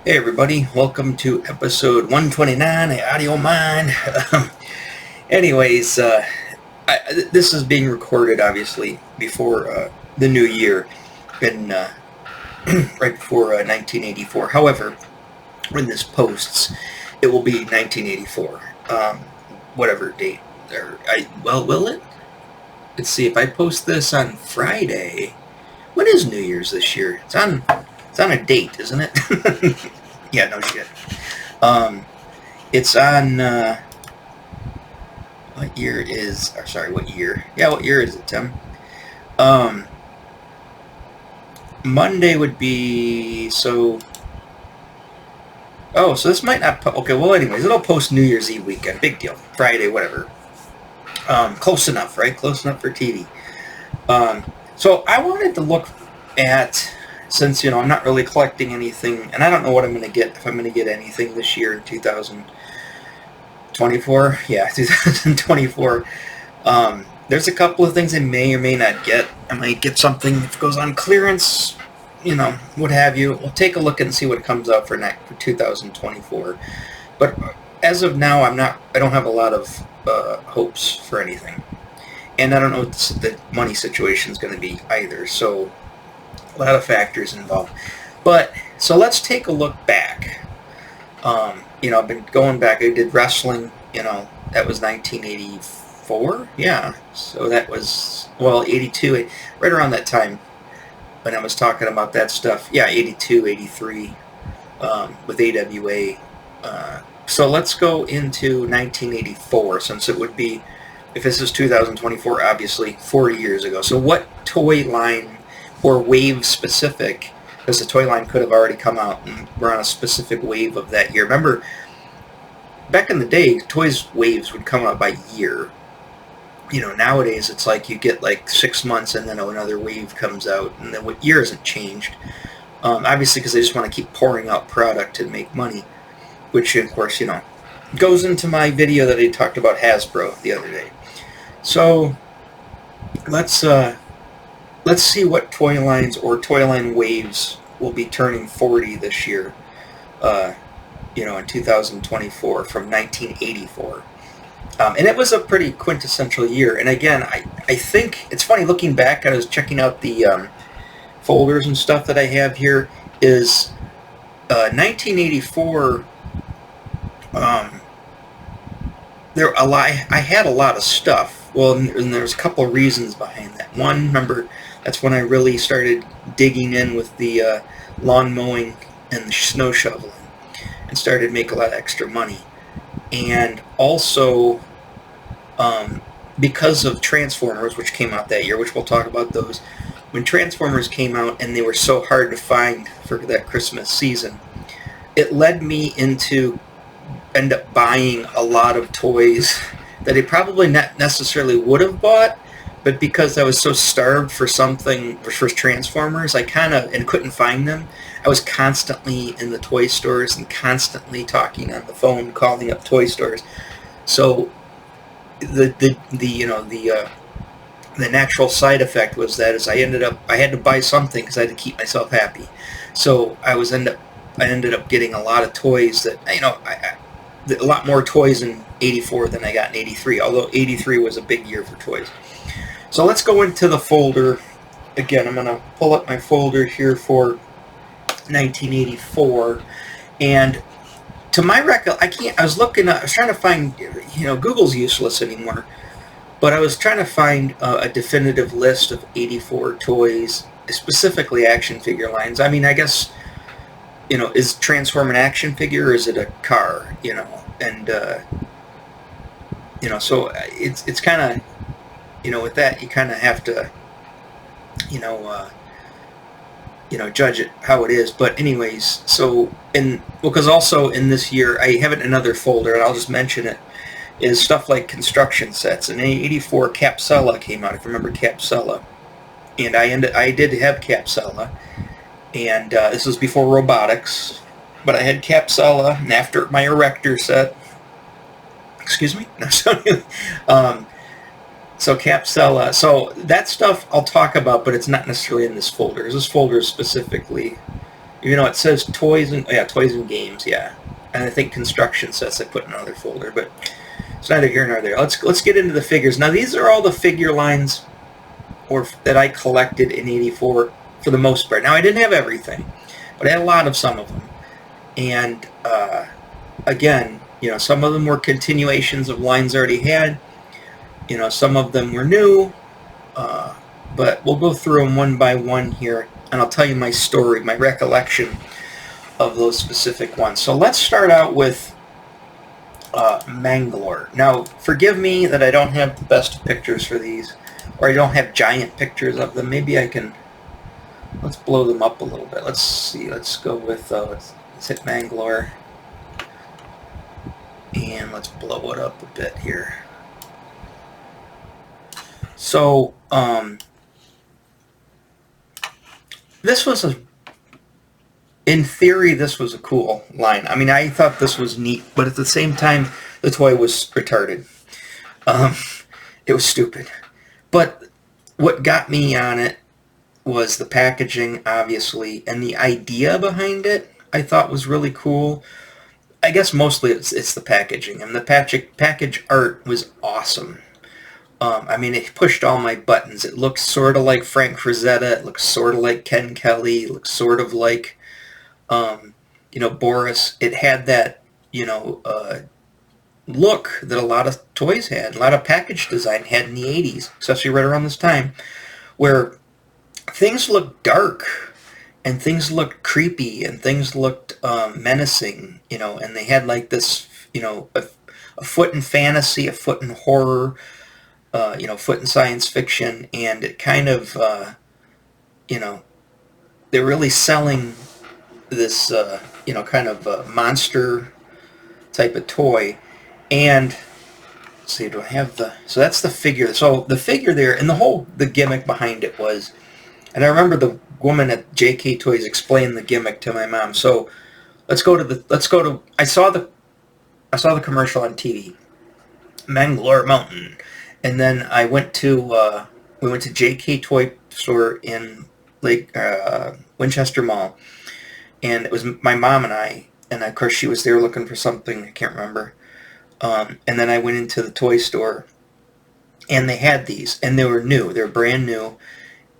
Hey everybody, welcome to episode 129 of Audio Mind. Anyways, this is being recorded obviously before the new year, and right before 1984. However, when this posts, it will be 1984, whatever date. Will it? Let's see, if I post this on Friday, when is New Year's this year? It's on a date, isn't it? Yeah, no shit. It's on, what year? Yeah, what year is it, Tim? Monday would be, so this might not, okay, well anyways, it'll post New Year's Eve weekend, big deal, Friday, whatever. Close enough, right? Close enough for TV. So I wanted to look at, since, I'm not really collecting anything, and I don't know what I'm going to get, if I'm going to get anything this year in 2024. Yeah, 2024. There's a couple of things I may or may not get. I might get something if it goes on clearance, what have you. We'll take a look and see what comes out for 2024. But as of now, I don't have a lot of hopes for anything. And I don't know what the money situation is going to be either, so a lot of factors involved. But so let's take a look back. I've been going back. I did wrestling, that was 1984. Yeah, so that was 82, right around that time when I was talking about that stuff. Yeah, 82, 83 with AWA. So let's go into 1984, since it would be, if this is 2024, obviously 40 years ago. So what toy line or wave specific, because the toy line could have already come out and we're on a specific wave of that year. Remember, back in the day, toys waves would come out by year. Nowadays it's like you get like 6 months and then another wave comes out, and then what year hasn't changed. Obviously because they just want to keep pouring out product to make money, which of course, goes into my video that I talked about Hasbro the other day. So let's see what toy lines or toy line waves will be turning 40 this year, in 2024 from 1984. And it was a pretty quintessential year. And again, I think it's funny looking back. I was checking out the folders and stuff that I have here. Is 1984. I had a lot of stuff. Well, and there's a couple of reasons behind that. One, remember, that's when I really started digging in with the lawn mowing and the snow shoveling, and started to make a lot of extra money. And also, because of Transformers, which came out that year, which we'll talk about those. When Transformers came out and they were so hard to find for that Christmas season, it led me into end up buying a lot of toys that I probably not necessarily would have bought, but because I was so starved for something for Transformers, I and couldn't find them. I was constantly in the toy stores and constantly talking on the phone, calling up toy stores. So the natural side effect was that I had to buy something because I had to keep myself happy. So I ended up getting a lot of toys that a lot more toys in 84 than I got in 83, although 83 was a big year for toys. So let's go into the folder. Again, I'm going to pull up my folder here for 1984, and to my recollection, I was trying to find, Google's useless anymore, but I was trying to find a definitive list of 84 toys, specifically action figure lines. I mean, I guess, is Transform an action figure, or is it a car, and, so it's kind of, with that, you kind of have to, judge it how it is. But anyways, so, because also in this year, I have it in another folder, and I'll just mention it, is stuff like construction sets. And in 84, Capsella came out, if you remember Capsella. And I did have Capsella, and this was before robotics, but I had Capsella, and after my Erector set, excuse me, no, sorry, so Capsella, so that stuff I'll talk about, but it's not necessarily in this folder. This folder is specifically You know, it says toys and games, yeah. And I think construction sets I put in another folder, but it's neither here nor there. Let's get into the figures. Now these are all the figure lines or that I collected in '84 for the most part. Now I didn't have everything, but I had a lot of some of them. And again, you know, some of them were continuations of lines I already had. You know, some of them were new, but we'll go through them one by one here, and I'll tell you my story, my recollection of those specific ones. So let's start out with Mangalore. Now, forgive me that I don't have the best pictures for these, or I don't have giant pictures of them. Maybe I can, let's blow them up a little bit. Let's see, let's go with, let's hit Mangalore, and let's blow it up a bit here. So, this was in theory, this was a cool line. I mean, I thought this was neat, but at the same time, the toy was retarded. It was stupid. But what got me on it was the packaging, obviously, and the idea behind it, I thought was really cool. I guess mostly it's the packaging, and the package art was awesome. I mean, it pushed all my buttons. It looked sort of like Frank Frazetta. It looked sort of like Ken Kelly. It looked sort of like, you know, Boris. It had that, you know, look that a lot of toys had, a lot of package design had in the 80s, especially right around this time, where things looked dark and things looked creepy and things looked menacing, you know, and they had like this, you know, a foot in fantasy, a foot in horror, you know, foot in science fiction, and it kind of, you know, they're really selling this, you know, kind of monster type of toy. And let's see, do I have the, so that's the figure. So the figure there, and the gimmick behind it was, and I remember the woman at JK Toys explained the gimmick to my mom. So I saw the commercial on TV, Mangalore Mountain. And then I went to, we went to JK Toy Store in Winchester Mall. And it was my mom and I, and of course she was there looking for something, I can't remember. And then I went into the toy store, and they had these, and they were new, they were brand new.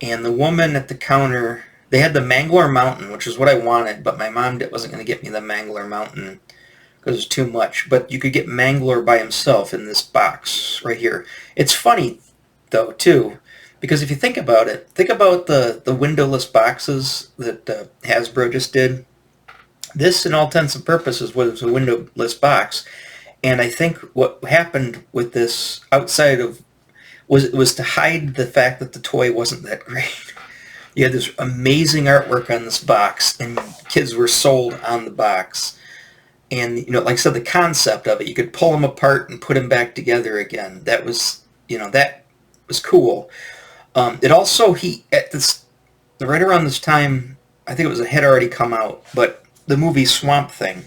And the woman at the counter, they had the Mangalore Mountain, which is what I wanted, but my mom wasn't going to get me the Mangalore Mountain because it was too much. But you could get Mangalore by himself in this box right here. It's funny, though, too, because if you think about it, think about the windowless boxes that Hasbro just did. This, in all intents and purposes, was a windowless box. And I think what happened with this, outside of, was to hide the fact that the toy wasn't that great. You had this amazing artwork on this box, and kids were sold on the box. And, you know, like I said, the concept of it, you could pull them apart and put them back together again. That was, you know, that was cool. It also, right around this time, I think it had already come out, but the movie Swamp Thing.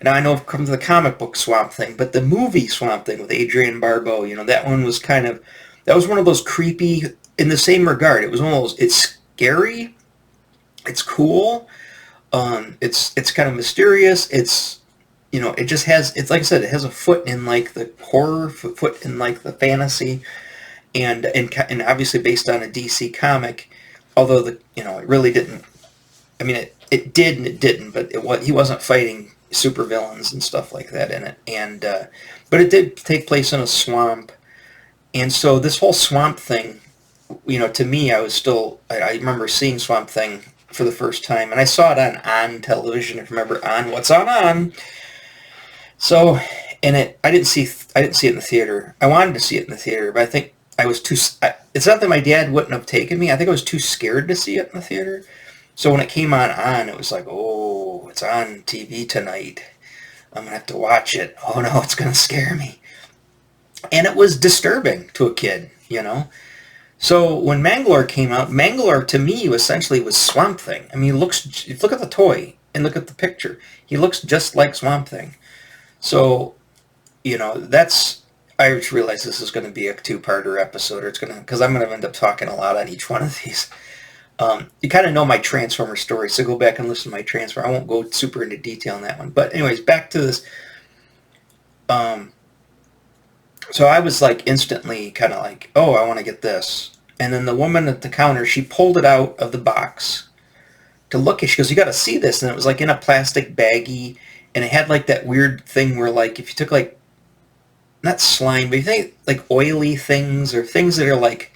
Now, I know it comes to the comic book Swamp Thing, but the movie Swamp Thing with Adrienne Barbeau, you know, that one was that was one of those creepy, in the same regard. It was one of those, it's scary, it's cool, it's kind of mysterious, it's, you know, it just has, it's like I said, it has a foot in like the horror, foot in like the fantasy, and obviously based on a DC comic, although you know, it really didn't, I mean, it did and it didn't, but he wasn't fighting supervillains and stuff like that in it, and but it did take place in a swamp, and so this whole Swamp Thing, you know, to me, I remember seeing Swamp Thing for the first time, and I saw it on television. If you remember, on What's On. So, and I didn't see it in the theater. I wanted to see it in the theater, but I think I was too. It's not that my dad wouldn't have taken me. I think I was too scared to see it in the theater. So when it came on, it was like, oh, it's on TV tonight. I'm going to have to watch it. Oh, no, it's going to scare me. And it was disturbing to a kid, you know. So when Mangalore came out, Mangalore to me essentially was Swamp Thing. I mean, look at the toy and look at the picture. He looks just like Swamp Thing. So, you know, I just realized this is going to be a two-parter episode, because I'm going to end up talking a lot on each one of these. You kind of know my Transformer story, so go back and listen to my Transformer. I won't go super into detail on that one. But anyways, back to this. Um, so I was like instantly kind of like, oh, I want to get this. And then the woman at the counter, she pulled it out of the box to look at. She goes, you got to see this. And it was like in a plastic baggie. And it had like that weird thing where like if you took like, not slime, but you think like oily things or things that are like,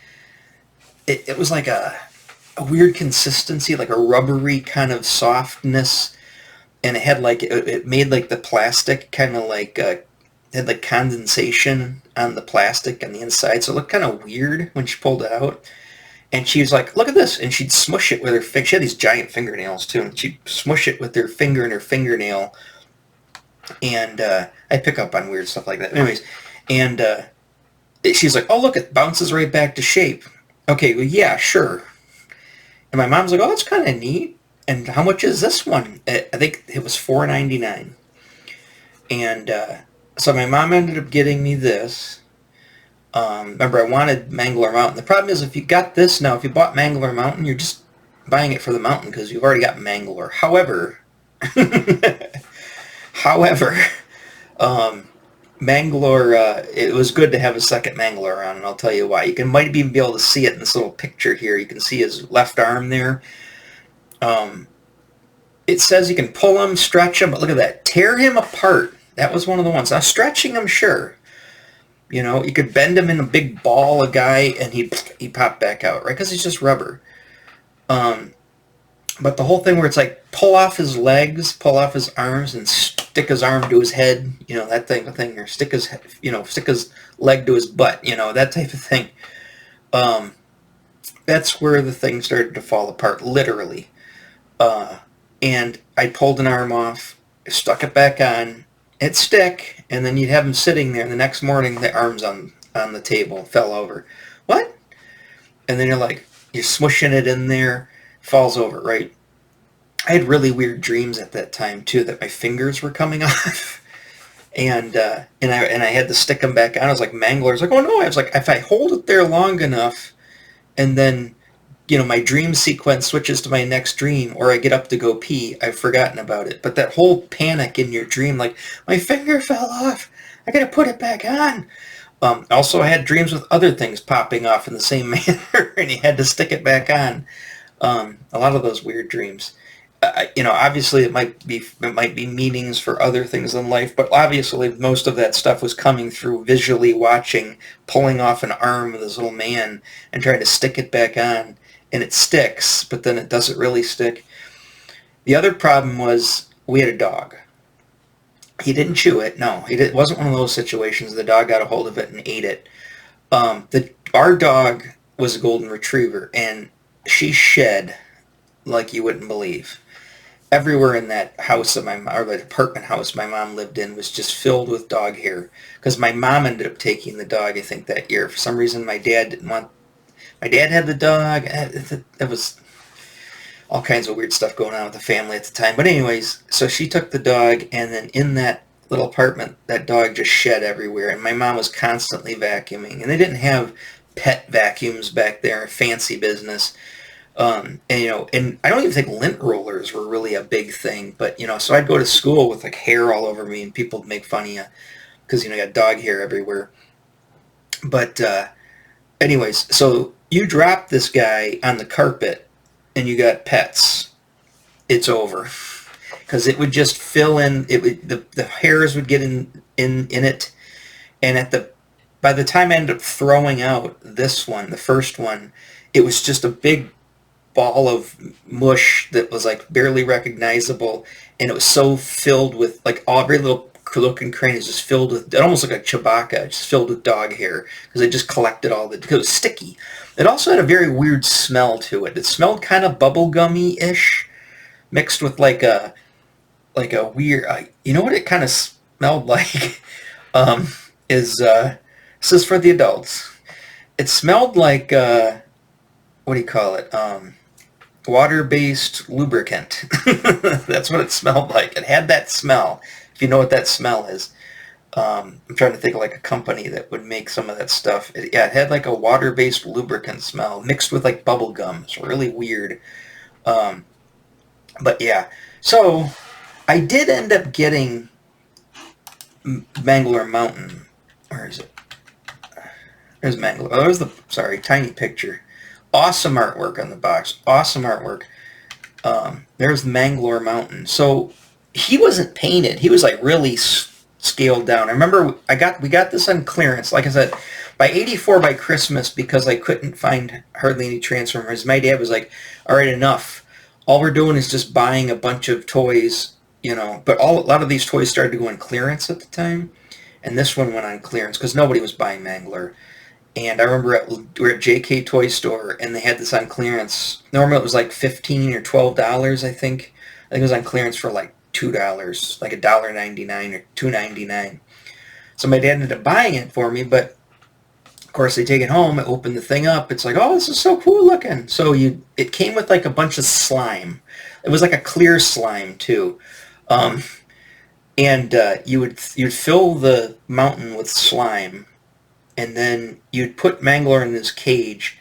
it was like a weird consistency, like a rubbery kind of softness. And it had like, it made like the plastic kind of like, had like condensation on the plastic on the inside. So it looked kind of weird when she pulled it out. And she was like, look at this. And she'd smush it with her finger. She had these giant fingernails too. And she'd smush it with her finger and her fingernail. And I pick up on weird stuff like that. Anyways, and she's like, oh, look, it bounces right back to shape. Okay, well, yeah, sure. And my mom's like, oh, that's kind of neat. And how much is this one? I think it was $4.99. And so my mom ended up getting me this. Remember, I wanted Mangler Mountain. The problem is if you got this now, if you bought Mangler Mountain, you're just buying it for the mountain because you've already got Mangler. However, Mangler, it was good to have a second Mangler around, and I'll tell you why. You can might even be able to see it in this little picture here. You can see his left arm there. It says you can pull him, stretch him, but look at that. Tear him apart. That was one of the ones. Now, stretching him, sure. You know, you could bend him in a big ball, a guy, and he'd pop back out, right? Because he's just rubber. But the whole thing where it's like pull off his legs, pull off his arms, and stick his arm to his head, you know, that type of thing, or stick his leg to his butt, you know, that type of thing. That's where the thing started to fall apart, literally. And I pulled an arm off, stuck it back on, it'd stick, and then you'd have him sitting there, and the next morning the arm's on the table, fell over. What? And then you're smushing it in there, falls over, right? I had really weird dreams at that time too, that my fingers were coming off, and I had to stick them back on. I was like, Mangler's like, oh no! I was like, if I hold it there long enough, and then, you know, my dream sequence switches to my next dream, or I get up to go pee, I've forgotten about it. But that whole panic in your dream, like, my finger fell off, I gotta put it back on. Also, I had dreams with other things popping off in the same manner, and you had to stick it back on. A lot of those weird dreams. You know, obviously it might be meanings for other things in life, but obviously most of that stuff was coming through visually watching, pulling off an arm of this little man and trying to stick it back on. And it sticks, but then it doesn't really stick. The other problem was we had a dog. He didn't chew it. No, it wasn't one of those situations. The dog got a hold of it and ate it. Our dog was a golden retriever, and she shed like you wouldn't believe. Everywhere in that house or the apartment house my mom lived in was just filled with dog hair. Because my mom ended up taking the dog, I think, that year. For some reason, my dad didn't want. My dad had the dog. There was all kinds of weird stuff going on with the family at the time. But anyways, so she took the dog, and then in that little apartment, that dog just shed everywhere. And my mom was constantly vacuuming. And they didn't have pet vacuums back there, fancy business. And I don't even think lint rollers were really a big thing. But, so I'd go to school with like hair all over me, and people would make fun of you because, you got dog hair everywhere. But anyways, so you drop this guy on the carpet and you got pets, it's over. Because it would just fill in, the hairs would get in it. And by the time I ended up throwing out this one, the first one, it was just a big ball of mush that was like barely recognizable. And it was so filled with, like, every little nook and cranny is just filled with, almost like a Chewbacca, just filled with dog hair, because it just collected because it was sticky. It also had a very weird smell to it. It smelled kind of bubblegummy-ish, mixed with like a weird, you know what it kind of smelled like? This is for the adults. It smelled like, what do you call it? Water-based lubricant. That's what it smelled like. It had that smell, if you know what that smell is. I'm trying to think of like a company that would make some of that stuff. Yeah, it had like a water-based lubricant smell mixed with like bubble gum. It's really weird. Um, but yeah, so I did end up getting Mangler Mountain. Where is it? There's Mangler. Oh, there's the, sorry, tiny picture. Awesome artwork on the box. Awesome artwork. There's Mangler Mountain. So he wasn't painted. He was like really scaled down. I remember we got this on clearance. Like I said, by '84 by Christmas, because I couldn't find hardly any Transformers. My dad was like, "All right, enough. All we're doing is just buying a bunch of toys, you know." But a lot of these toys started to go on clearance at the time, and this one went on clearance because nobody was buying Mangler. And I remember we were at JK Toy Store, and they had this on clearance. Normally it was like $15 or $12, I think. I think it was on clearance for like $2, like $1.99 or $2.99. So my dad ended up buying it for me, but of course they take it home, I open the thing up, it's like, oh, this is so cool looking. So it came with like a bunch of slime. It was like a clear slime too. And you'd fill the mountain with slime, and then you'd put Mangler in this cage,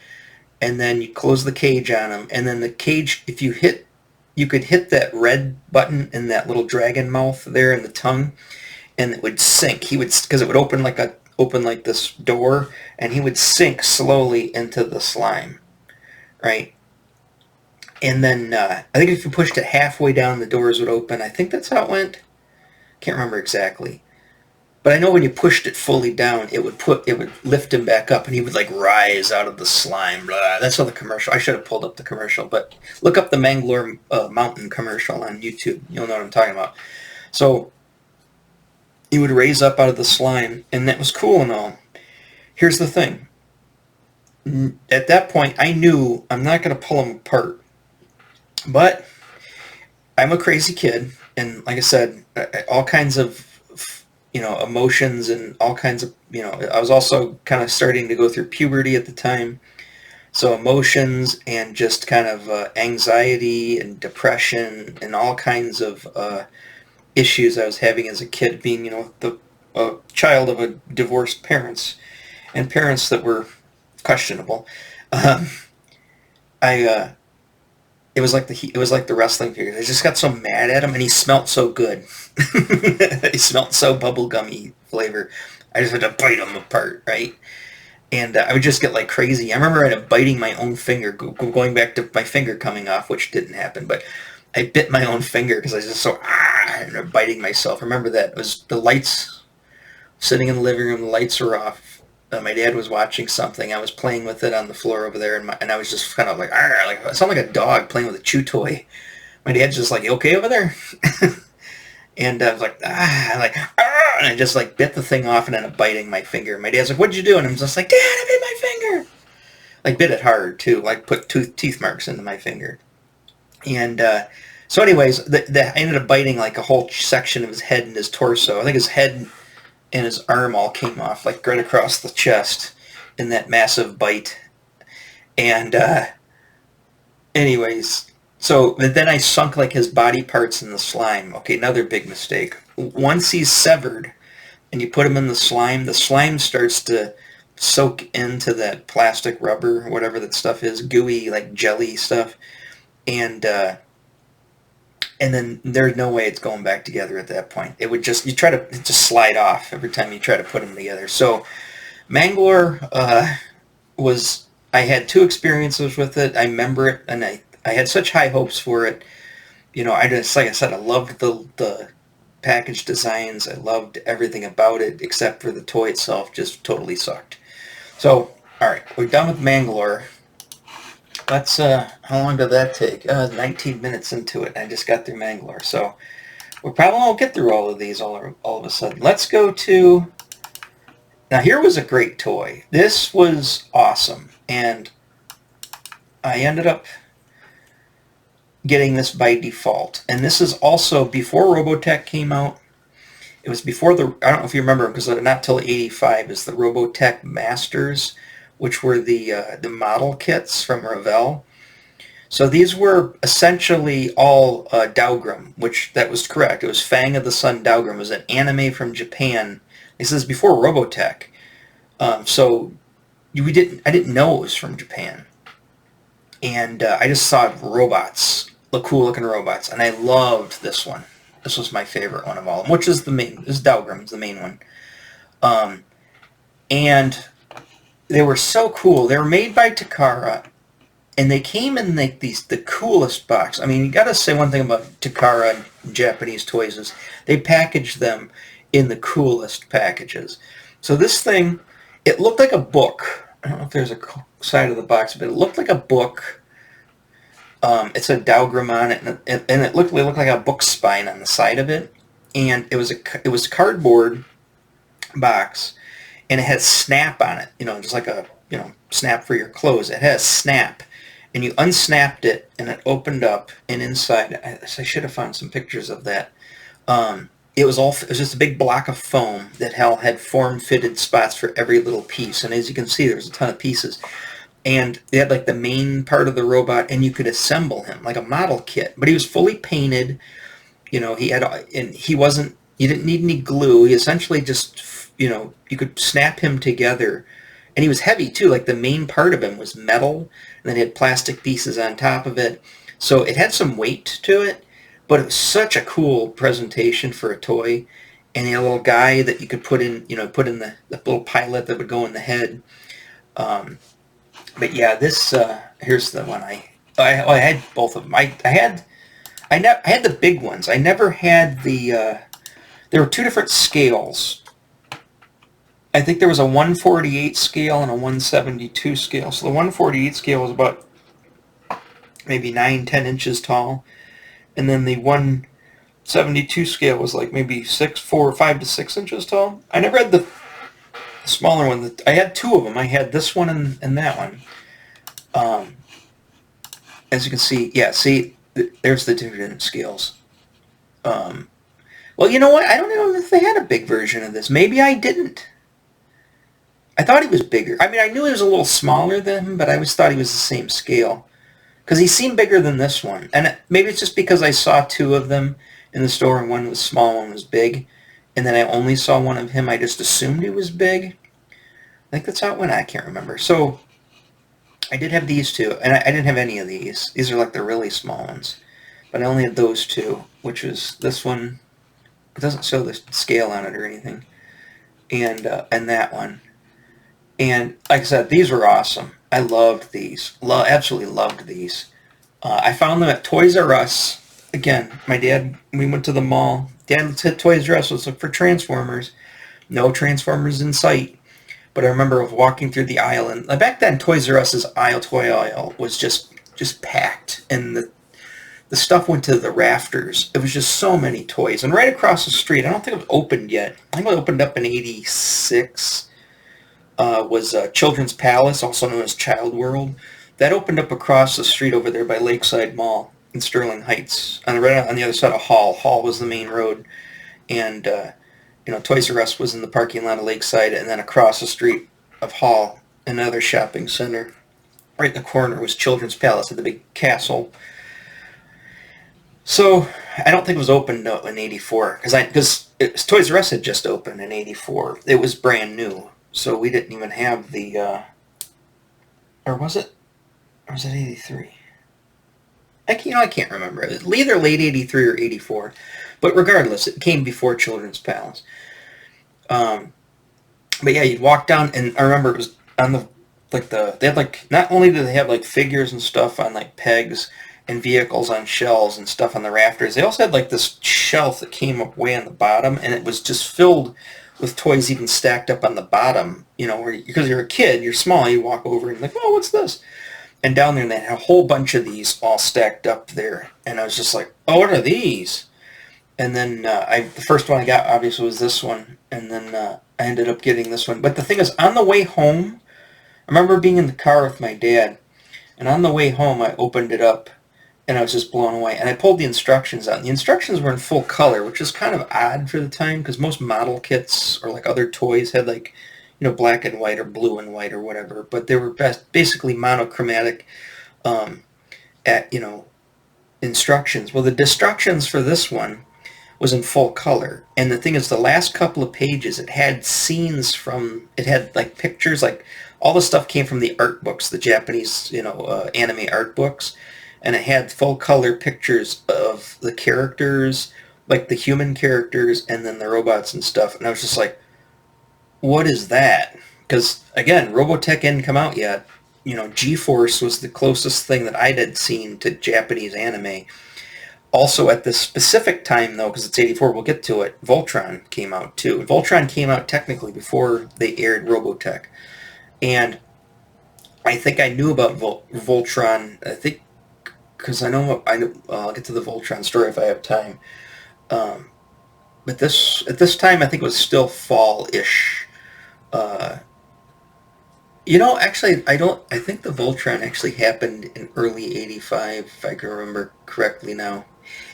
and then you close the cage on him, and then the cage, if you could hit that red button in that little dragon mouth there in the tongue, and it would sink. He would, because it would open like this door, and he would sink slowly into the slime, right? And then I think if you pushed it halfway down, the doors would open. I think that's how it went. Can't remember exactly. But I know when you pushed it fully down, it would lift him back up, and he would like rise out of the slime. Blah. That's how the commercial. I should have pulled up the commercial, but look up the Mangler Mountain commercial on YouTube. You'll know what I'm talking about. So he would raise up out of the slime, and that was cool and all. Here's the thing. At that point, I knew I'm not going to pull him apart, but I'm a crazy kid, and like I said, all kinds of emotions and all kinds of, I was also kind of starting to go through puberty at the time. So emotions and just kind of anxiety and depression and all kinds of issues I was having as a kid, being, the child of a divorced parents and parents that were questionable. It was like the wrestling figures. I just got so mad at him, and he smelled so good. He smelled so bubblegummy flavor. I just had to bite him apart, right? And I would just get like crazy. I remember I ended up biting my own finger, going back to my finger coming off, which didn't happen, but I bit my own finger because I was just so I ended up biting myself. I remember that. It was the lights, sitting in the living room, the lights were off. My dad was watching something. I was playing with it on the floor over there, and I was just kind of like, I sound like a dog playing with a chew toy. My dad's just like, "You okay over there?" And I was like, and I just like bit the thing off and ended up biting my finger. My dad's like, "What'd you do?" And I'm just like, "Dad, I bit my finger." Like bit it hard too, like put teeth marks into my finger. And so anyways, I ended up biting like a whole section of his head and his torso. I think his head and his arm all came off, like right across the chest in that massive bite. And anyways, so then I sunk like his body parts in the slime. Okay, another big mistake. Once he's severed and you put him in the slime starts to soak into that plastic rubber, whatever that stuff is, gooey, like jelly stuff. And then there's no way it's going back together at that point. It would just, you try to just slide off every time you try to put them together. So Mangler I had 2 experiences with it. I remember it, and I had such high hopes for it. I just, like I said, I loved the package designs. I loved everything about it, except for the toy itself just totally sucked. So, all right, we're done with Mangler. Let's, how long did that take? 19 minutes into it. I just got through Mangler. So we probably won't get through all of these all of a sudden. Let's go to, now here was a great toy. This was awesome. And I ended up getting this by default. And this is also before Robotech came out. It was before I don't know if you remember, because not till '85 is the Robotech Masters, which were the model kits from Revell. So these were essentially all Daugrum, which that was correct. It was Fang of the Sun Daugrum. It was an anime from Japan He says before Robotech. So I didn't know it was from Japan, and I just saw robots, the cool looking robots, and I loved this one. This was my favorite one of all of them, which is the main. This is Dahlgren's the main one, um, and they were so cool. They were made by Takara, and they came in like the coolest box. I mean, you got to say one thing about Takara and Japanese toys is they package them in the coolest packages. So this thing, it looked like a book. I don't know if there's a side of the box, but it looked like a book. It said Dahlgren on it, and it looked like a book spine on the side of it, and it was cardboard box, and it had snap on it. Just like a snap for your clothes. It has snap, and you unsnapped it, and it opened up, and inside, I should have found some pictures of that. It was just a big block of foam that had form-fitted spots for every little piece, and as you can see, there's a ton of pieces. And they had like the main part of the robot, and you could assemble him like a model kit. But he was fully painted. He had, and you didn't need any glue. He essentially just, you could snap him together. And he was heavy too. Like the main part of him was metal, and then he had plastic pieces on top of it. So it had some weight to it, but it was such a cool presentation for a toy. And he had a little guy that you could put in the little pilot that would go in the head. But yeah, this here's the one I had both of them. I had the big ones. I never had the. There were two different scales. I think there was a 148 scale and a 172 scale. So the 148 scale was about maybe 9-10 inches tall, and then the 172 scale was like maybe 5 to 6 inches tall. I never had the smaller one. I had two of them. I had this one and that one. As you can see, there's the different scales. Well, you know what? I don't know if they had a big version of this. Maybe I didn't. I thought he was bigger. I mean, I knew he was a little smaller than him, but I always thought he was the same scale. Because he seemed bigger than this one. And maybe it's just because I saw two of them in the store, and one was small, one was big. And then I only saw one of him. I just assumed he was big. I think that's how it went. I can't remember. So I did have these two, and I didn't have any of these. These are like the really small ones. But I only had those two, which was this one. It doesn't show the scale on it or anything. And that one. And like I said, these were awesome. I loved these. Absolutely loved these. I found them at Toys R Us. Again, my dad, we went to the mall. Dad, let's hit Toys R Us. Let's look for Transformers. No Transformers in sight. But I remember walking through the aisle. And back then, Toys R Us's toy aisle was just packed. And the stuff went to the rafters. It was just so many toys. And right across the street, I don't think it was opened yet. I think it opened up in 86. Was Children's Palace, also known as Child World. That opened up across the street over there by Lakeside Mall in Sterling Heights, right on the other side of Hall. Hall was the main road, and Toys R Us was in the parking lot of Lakeside, and then across the street of Hall, another shopping center. Right in the corner was Children's Palace at the big castle. So I don't think it was opened in '84 because Toys R Us had just opened in '84. It was brand new. So we didn't even have the, or was it 83? I can't remember. Either late 83 or 84. But regardless, it came before Children's Palace. But yeah, you'd walk down, and I remember it was on they had not only did they have figures and stuff on pegs and vehicles on shelves and stuff on the rafters, they also had this shelf that came up way on the bottom, and it was just filled with toys even stacked up on the bottom, because you're a kid, you're small, you walk over and oh, what's this? And down there, they had a whole bunch of these all stacked up there. And I was just like, oh, what are these? And then the first one I got, obviously, was this one. And then I ended up getting this one. But the thing is, on the way home, I remember being in the car with my dad. And on the way home, I opened it up. And I was just blown away. And I pulled the instructions out. And the instructions were in full color, which is kind of odd for the time, because most model kits or other toys had black and white or blue and white or whatever. But they were basically monochromatic instructions. Well, the instructions for this one was in full color. And the thing is, the last couple of pages, it had scenes from, it had like pictures, like all the stuff came from the art books, the Japanese, anime art books. And it had full color pictures of the characters, like the human characters, and then the robots and stuff. And I was just like, what is that? Because, again, Robotech hadn't come out yet. G-Force was the closest thing that I had seen to Japanese anime. Also, at this specific time, though, because it's 84, we'll get to it, Voltron came out, too. Voltron came out technically before they aired Robotech. And I think I knew about Voltron, I think, because I know, I'll get to the Voltron story if I have time. But at this time, I think it was still fall-ish. Actually, I think the Voltron actually happened in early 85, if I can remember correctly now.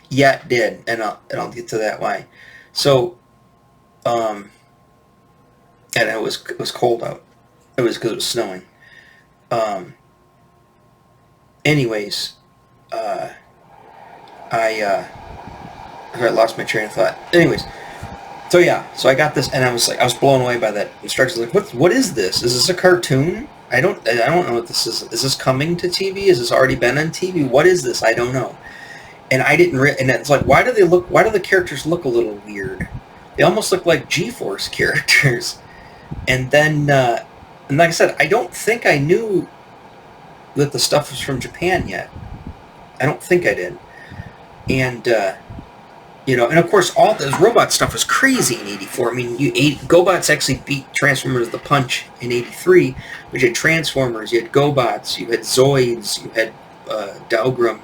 Yeah, it did, and I'll get to that why. So, and it was cold out. It was because it was snowing. Anyways, I lost my train of thought. Anyways, so yeah, so I got this, and I was blown away by that instructions. Like, what is this? Is this a cartoon? I don't know what this is. Is this coming to TV? Has this already been on TV? What is this? I don't know. And I didn't. And it's like, why do the characters look a little weird? They almost look like G-Force characters. And then, and like I said, I don't think I knew that the stuff was from Japan yet. I don't think I did. And, and of course, all this robot stuff was crazy in 84. I mean, GoBots actually beat Transformers the punch in 83, but you had Transformers, you had GoBots, you had Zoids, you had Dougram.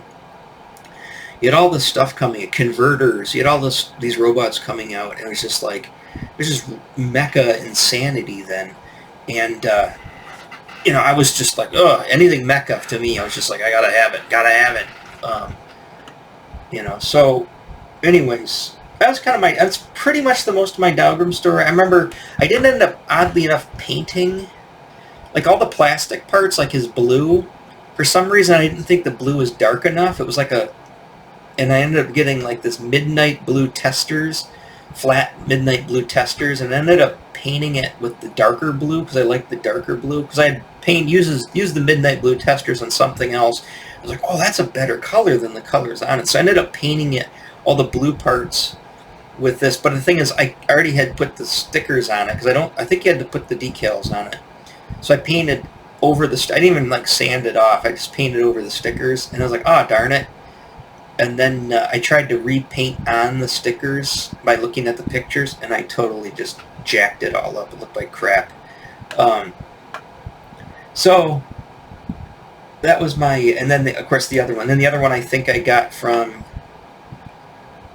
You had all this stuff coming, Converters, you had all these robots coming out, and it was just like, it was just mecha insanity then. And, I was just like, ugh, anything mecha to me, I was just like, I gotta have it. So, anyways, that's pretty much the most of my Dougram story. I remember I didn't end up, oddly enough, painting, like all the plastic parts, like his blue. For some reason, I didn't think the blue was dark enough. It was like and I ended up getting like this midnight blue testers, flat midnight blue testers, and I ended up painting it with the darker blue because I liked the darker blue because I had used the midnight blue testers on something else. I was like, oh, that's a better color than the colors on it. So I ended up painting it, all the blue parts, with this. But the thing is, I already had put the stickers on it because I think you had to put the decals on it. So I painted over I didn't even sand it off. I just painted over the stickers, and I was like, oh, darn it. And then I tried to repaint on the stickers by looking at the pictures, and I totally just jacked it all up. It looked like crap. So that was my, and then of course the other one. Then the other one I think I got from,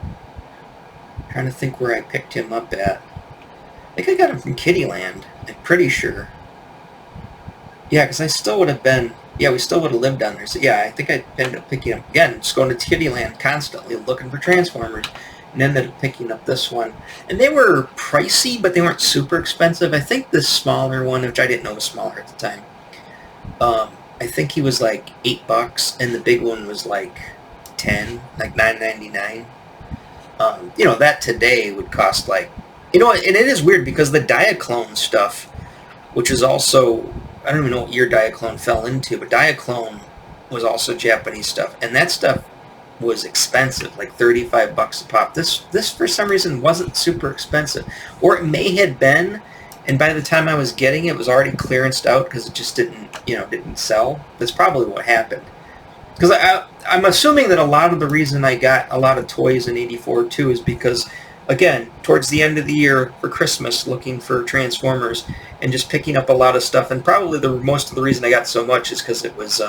I'm trying to think where I picked him up at. I think I got him from Kittyland. I'm pretty sure. Yeah, because I still would have been. Yeah, we still would have lived down there. So yeah, I think I ended up picking up, again, just going to Kittyland constantly looking for Transformers, and ended up picking up this one. And they were pricey, but they weren't super expensive. I think the smaller one, which I didn't know was smaller at the time, I think he was like $8, and the big one was like 10, like $9.99. That today would cost like, and it is weird because the Diaclone stuff, which is also, I don't even know what year Diaclone fell into, but Diaclone was also Japanese stuff, and that stuff was expensive, like $35 a pop. This for some reason wasn't super expensive, or it may have been, and by the time I was getting it, it was already clearanced out because it just didn't sell. That's probably what happened. Because I'm assuming that a lot of the reason I got a lot of toys in 84 too is because, again, towards the end of the year for Christmas, looking for Transformers and just picking up a lot of stuff, and probably most of the reason I got so much is because it was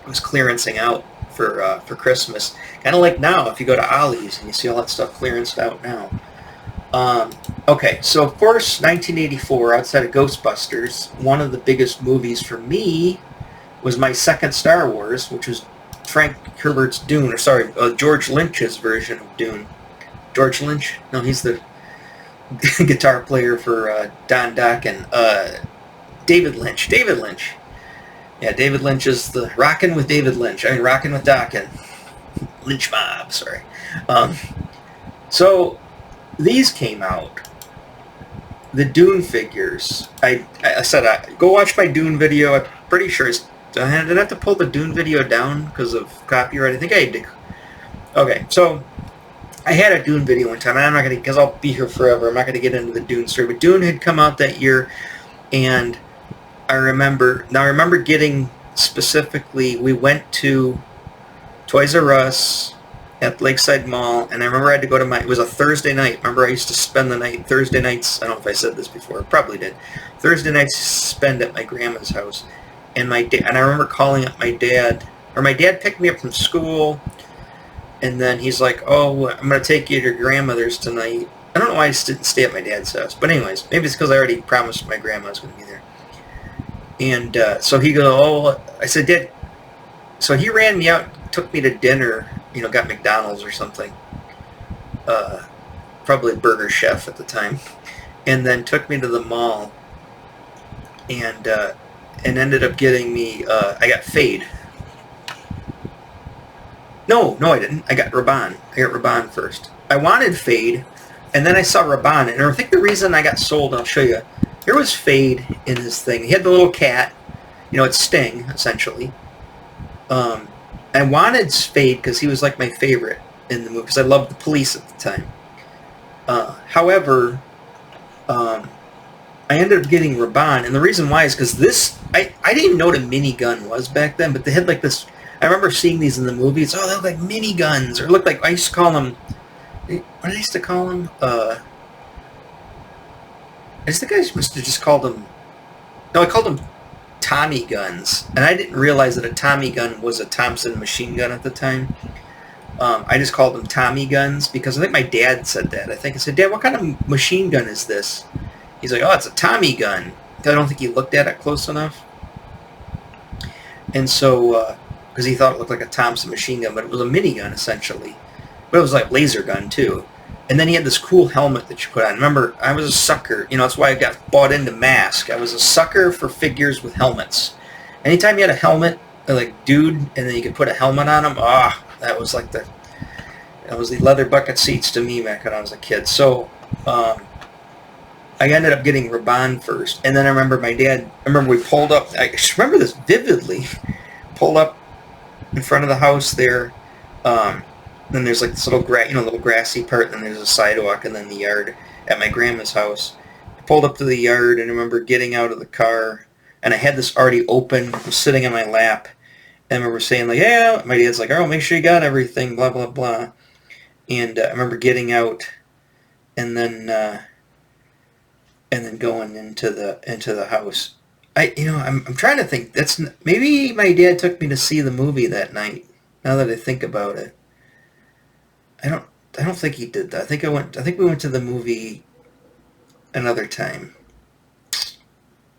clearancing out for Christmas. Kind of like now, if you go to Ollie's and you see all that stuff clearanced out now. Okay, so of course, 1984, outside of Ghostbusters, one of the biggest movies for me was my second Star Wars, which was Frank Herbert's Dune, George Lynch's version of Dune. George Lynch? No, he's the guitar player for Don Dokken. David Lynch. Yeah, David Lynch is the Rockin' with David Lynch. Rockin' with Dokken. Lynch Mob, sorry. So these came out. The Dune figures. I said, go watch my Dune video. I'm pretty sure did I have to pull the Dune video down because of copyright? I think I did. Okay, so I had a Dune video one time, and I'm not going to, because I'll be here forever, I'm not going to get into the Dune story, but Dune had come out that year, and I remember getting specifically, we went to Toys R Us at Lakeside Mall, and I remember I had to go to it was a Thursday night. Remember, I used to spend the night, Thursday nights, I don't know if I said this before, I probably did. Thursday nights spend at my grandma's house, and I remember calling up my dad, or my dad picked me up from school, and then he's like, oh, I'm going to take you to your grandmother's tonight. I don't know why I didn't stay at my dad's house, but anyways, maybe it's because I already promised my grandma I was going to be there. And so he goes, oh, I said, Dad, so he ran me out, took me to dinner, got McDonald's or something, probably Burger Chef at the time, and then took me to the mall, and ended up getting me, I got Fade. No, I didn't. I got Raban. I got Raban first. I wanted Fade, and then I saw Raban, and I think the reason I got sold, I'll show you, here was Fade in his thing. He had the little cat, it's Sting, essentially. I wanted Fade because he was like my favorite in the movie, because I loved the Police at the time. However, I ended up getting Raban, and the reason why is because this, I didn't even know what a minigun was back then, but they had like this, I remember seeing these in the movies, they look like miniguns, or looked like, I used to call them, what did I used to call them? I think I must have just called them, no, I called them Tommy guns, and I didn't realize that a Tommy gun was a Thompson machine gun at the time. I just called them Tommy guns because I think my dad said that. I said, Dad, what kind of machine gun is this? He's like, oh, it's a Tommy gun. I don't think he looked at it close enough. And so, because he thought it looked like a Thompson machine gun, but it was a minigun essentially. But it was like laser gun too. And then he had this cool helmet that you put on. Remember, I was a sucker. That's why I got bought into Mask. I was a sucker for figures with helmets. Anytime you had a helmet, like dude, and then you could put a helmet on him, that was like the leather bucket seats to me back when I was a kid. So, I ended up getting Raban first. And then I remember we pulled up, I remember this vividly, pulled up in front of the house there, then there's like this little little grassy part, and then there's a sidewalk, and then the yard at my grandma's house. I pulled up to the yard, and I remember getting out of the car, and I had this already open, it was sitting on my lap, and I remember saying like, yeah, my dad's like, oh, make sure you got everything, blah, blah, blah. And I remember getting out, and then going into the house. I'm trying to think, maybe my dad took me to see the movie that night, now that I think about it. I don't think he did that. I think we went to the movie another time.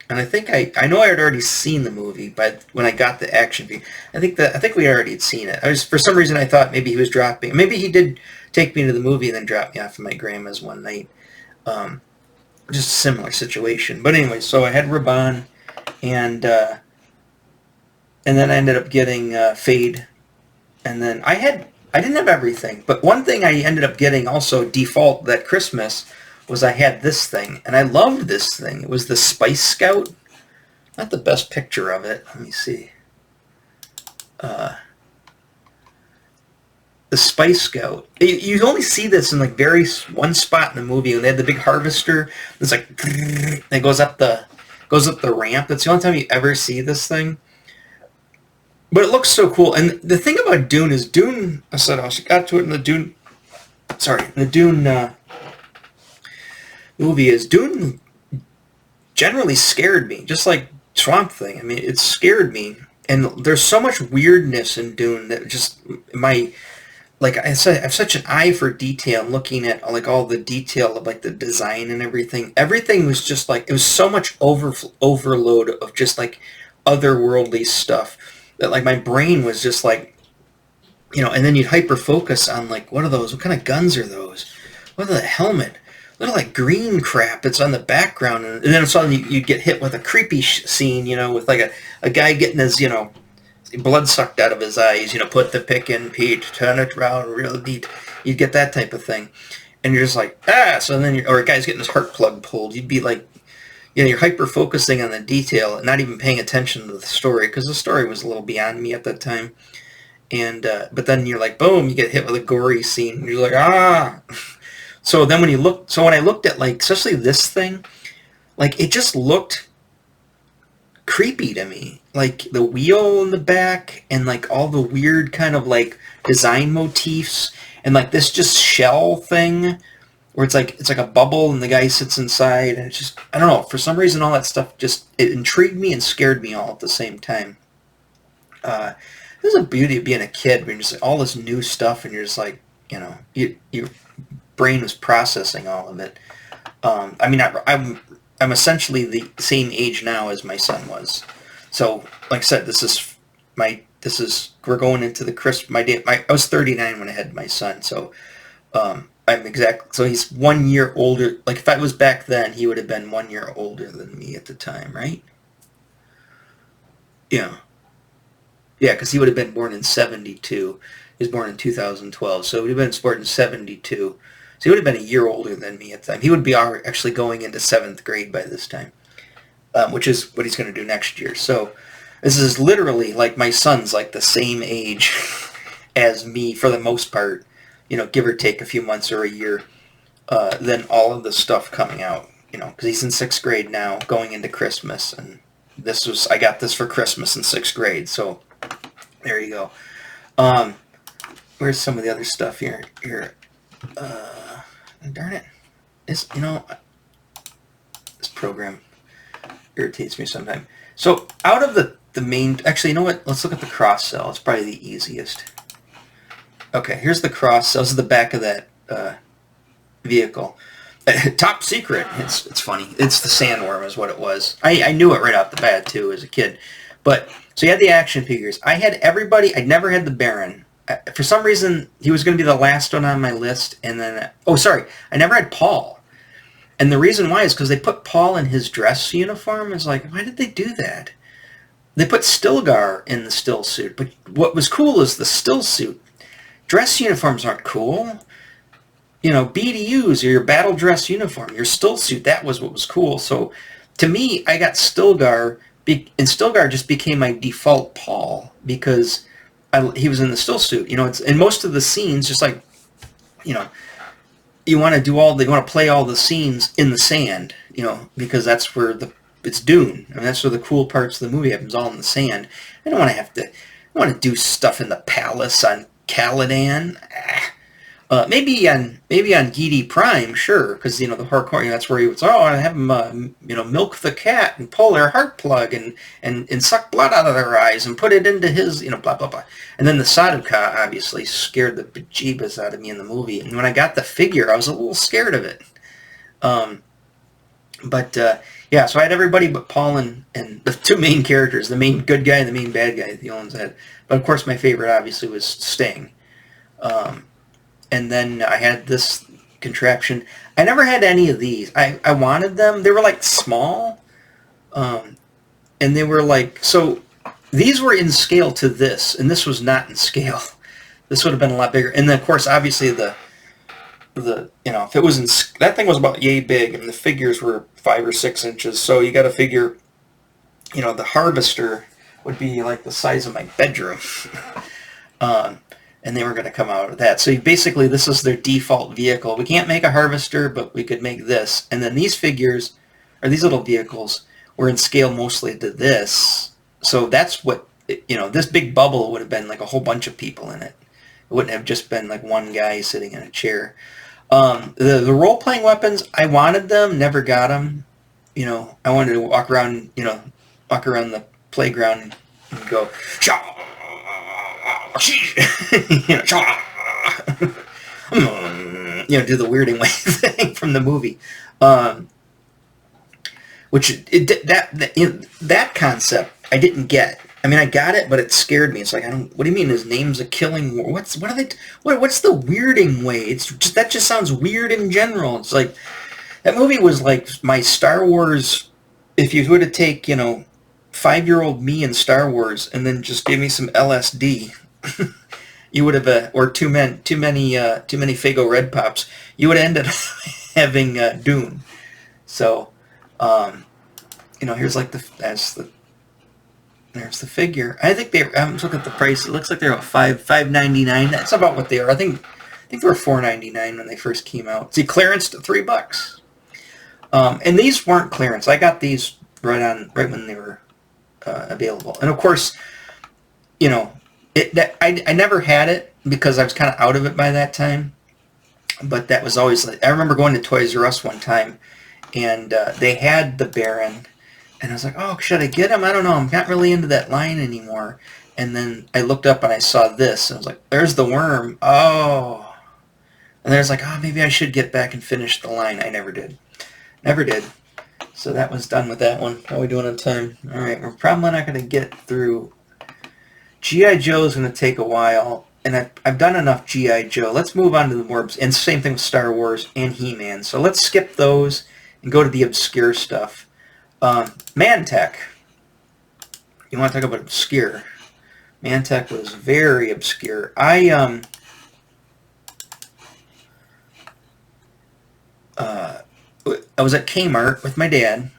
And I know I had already seen the movie, but when I got the action figure, I think we already had seen it. For some reason I thought maybe he was dropping, maybe he did take me to the movie and then drop me off at my grandma's one night. Just a similar situation. But anyway, so I had Raban, and then I ended up getting Fade, and then I didn't have everything, but one thing I ended up getting also default that Christmas was I had this thing, and I loved this thing. It was the Spice Scout. Not the best picture of it. Let me see. The Spice Scout. You only see this in like one spot in the movie when they had the big harvester. It's like it goes up the ramp. That's the only time you ever see this thing. But it looks so cool. And the thing about Dune is I said I got to it in the Dune. Sorry, the Dune movie is Dune generally scared me, just like Swamp Thing. I mean, it scared me. And there's so much weirdness in Dune that just I said, I have such an eye for detail, looking at like all the detail of like the design and everything. Everything was just like, it was so much overload of just like otherworldly stuff that like my brain was just like, and then you'd hyper focus on like, what are those? What kind of guns are those? What are the helmet? Little like green crap that's on the background, and then suddenly you'd get hit with a creepy scene, with like a guy getting his, blood sucked out of his eyes, put the pick in, Pete, turn it around real neat. You'd get that type of thing. And you're just like, so then, or a guy's getting his heart plug pulled. You'd be like, you're hyper-focusing on the detail and not even paying attention to the story, because the story was a little beyond me at that time. And, but then you're like, boom, you get hit with a gory scene. And you're like, ah! So then when I looked at, like, especially this thing, like, it just looked creepy to me. Like, the wheel in the back and, like, all the weird kind of, like, design motifs and, like, this just shell thing where it's like a bubble and the guy sits inside, and it's just, I don't know, for some reason all that stuff just, it intrigued me and scared me all at the same time. There's a beauty of being a kid when you're just like, all this new stuff and you're just like, your brain was processing all of it. I mean, I'm essentially the same age now as my son was. So, like I said, we're going into the crisp. I was 39 when I had my son, so so he's 1 year older. Like, if I was back then, he would have been 1 year older than me at the time, right? Yeah. Yeah, because he would have been born in 72. He was born in 2012, so he would have been born in 72. So he would have been a year older than me at the time. He would be actually going into 7th grade by this time, which is what he's going to do next year. So this is literally, like, my son's like the same age as me for the most part, give or take a few months or a year, then all of the stuff coming out, because he's in 6th grade now, going into Christmas, and I got this for Christmas in 6th grade, so there you go. Where's some of the other stuff here? Darn it. This program irritates me sometimes. So out of the main, actually, you know what? Let's look at the cross cell. It's probably the easiest. Okay, here's the cross cell. This is the back of that vehicle. Top secret. It's funny. It's the sandworm is what it was. I knew it right off the bat too as a kid. But so you had the action figures. I had everybody. I never had the Baron. For some reason, he was going to be the last one on my list. And then, I never had Paul. And the reason why is because they put Paul in his dress uniform. It's like, why did they do that? They put Stilgar in the still suit. But what was cool is the still suit. Dress uniforms aren't cool. BDUs or your battle dress uniform, your still suit, that was what was cool. So to me, I got Stilgar, and Stilgar just became my default Paul because he was in the still suit. It's in most of the scenes, just like, you want to play all the scenes in the sand, because that's where it's Dune. I mean, that's where the cool parts of the movie happens, all in the sand. I don't want to do stuff in the palace on Caladan. Maybe on Gidi Prime, sure, because the hardcore, that's where he was. I have him, milk the cat and pull their heart plug and suck blood out of their eyes and put it into his, blah blah blah. And then the Saduka obviously scared the bejeebus out of me in the movie. And when I got the figure, I was a little scared of it. Yeah, so I had everybody but Paul and the two main characters, the main good guy and the main bad guy, the ones I had. But of course, my favorite obviously was Sting. And then I had this contraption. I never had any of these. I wanted them. They were like small. And they were like, so these were in scale to this, and this was not in scale. This would have been a lot bigger. And then, of course, obviously if it was that thing was about yay big, and the figures were 5 or 6 inches. So you got to figure, the Harvester would be like the size of my bedroom. And they were going to come out of that. So basically, this is their default vehicle. We can't make a Harvester, but we could make this. And then these figures, or these little vehicles, were in scale mostly to this. So that's what, this big bubble would have been like a whole bunch of people in it. It wouldn't have just been like one guy sitting in a chair. The role-playing weapons, I wanted them, never got them. I wanted to walk around the playground and go, Shaw! Do the weirding way thing from the movie, that concept I didn't get. I mean, I got it, but it scared me. It's like, what do you mean his name's a killing? What's the weirding way? That just sounds weird in general. It's like that movie was like my Star Wars. If you were to take 5-year-old me in Star Wars and then just gave me some LSD, you would have, or too many Faygo Red Pops, you would have ended up having Dune. So, here's like there's the figure. I think I'm looking at the price. It looks like they're about $5.99. That's about what they are. I think they were $4.99 when they first came out. See, clearance to $3. And these weren't clearance. I got these right when they were available. And of course, I never had it because I was kind of out of it by that time. But that was always, I remember going to Toys R Us one time, and they had the Baron, and I was like, oh, should I get him? I don't know. I'm not really into that line anymore. And then I looked up and I saw this, and I was like, there's the worm. Oh. And there's like, oh, maybe I should get back and finish the line. I never did. Never did. So that was done with that one. How are we doing on time? All right, we're probably not going to get through. G.I. Joe is going to take a while, and I've done enough G.I. Joe. Let's move on to the more, and same thing with Star Wars and He-Man. So let's skip those and go to the obscure stuff. Mantech. You want to talk about obscure? Mantech was very obscure. I was at Kmart with my dad,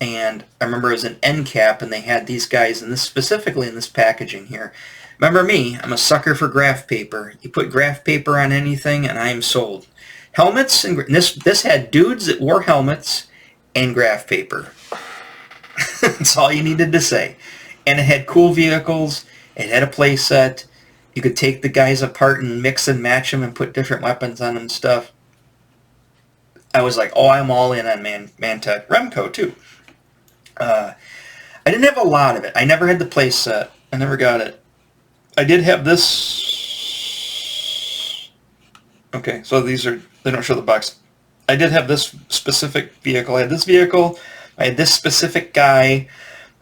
and I remember it was an end cap, and they had these guys, and this specifically in this packaging here. Remember me, I'm a sucker for graph paper. You put graph paper on anything, and I am sold. Helmets, and this had dudes that wore helmets and graph paper. That's all you needed to say. And it had cool vehicles. It had a play set. You could take the guys apart and mix and match them and put different weapons on them and stuff. I was like, oh, I'm all in on Mantech. Remco, too. I didn't have a lot of it. I never had the play set. I never got it. I did have this. Okay, so they don't show the box. I did have this specific vehicle. I had this vehicle. I had this specific guy.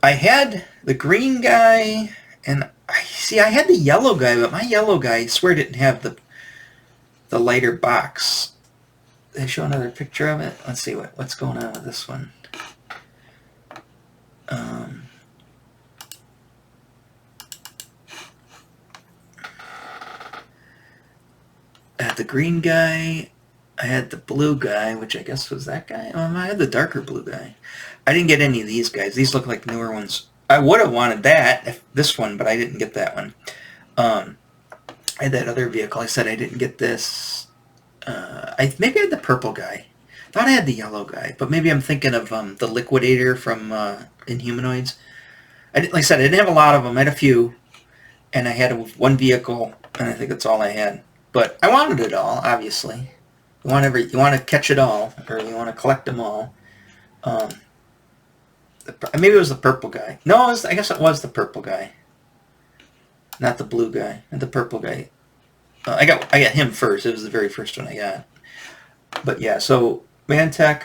I had the green guy, and I had the yellow guy, but my yellow guy, I swear, didn't have the lighter box. They show another picture of it. Let's see what's going on with this one. I had the green guy. I had the blue guy, which I guess was that guy. I had the darker blue guy. I didn't get any of these guys. These look like newer ones. I would have wanted this one, but I didn't get that one. I had that other vehicle. I said I didn't get this. Maybe I had the purple guy. Thought I had the yellow guy, but maybe I'm thinking of the Liquidator from Inhumanoids. Like I said, I didn't have a lot of them. I had a few, and I had one vehicle, and I think that's all I had. But I wanted it all, obviously. You want to catch it all, or you want to collect them all. Maybe it was the purple guy. No, I guess it was the purple guy, not the blue guy. And the purple guy. I got him first. It was the very first one I got. But yeah, so Mantech,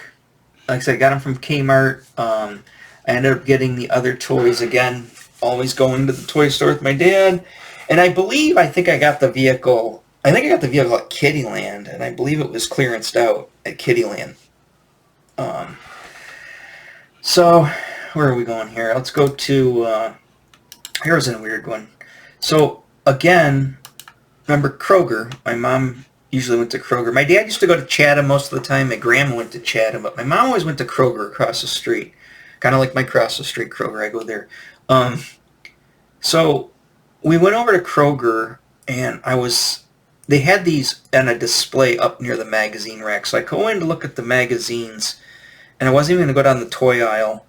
like I said, I got him from Kmart. I ended up getting the other toys again. Always going to the toy store with my dad, and I think I got the vehicle. I think I got the vehicle at Kittyland, and I believe it was clearanced out at Kittyland. So, where are we going here? Let's go to, here's a weird one. So, again, remember Kroger? My mom usually went to Kroger. My dad used to go to Chatham most of the time. My grandma went to Chatham, but my mom always went to Kroger across the street. Kind of like my across the street Kroger. I go there. So, we went over to Kroger, and they had these on a display up near the magazine rack. So I go in to look at the magazines, and I wasn't even going to go down the toy aisle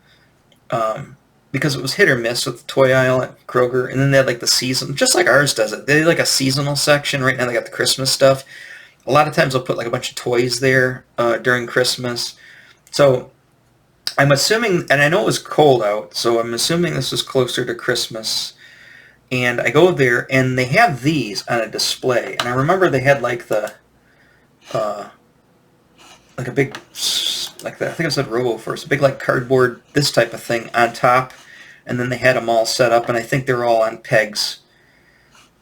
because it was hit or miss with the toy aisle at Kroger. And then they had like the season, just like ours does it. They had like a seasonal section. Right now they got the Christmas stuff. A lot of times they'll put like a bunch of toys there during Christmas. So I'm assuming, and I know it was cold out, so I'm assuming this was closer to Christmas. And I go there, and they have these on a display. And I remember they had like the, like a big, like the, I think it said RoboForce, a big like cardboard, this type of thing on top. And then they had them all set up, and I think they're all on pegs.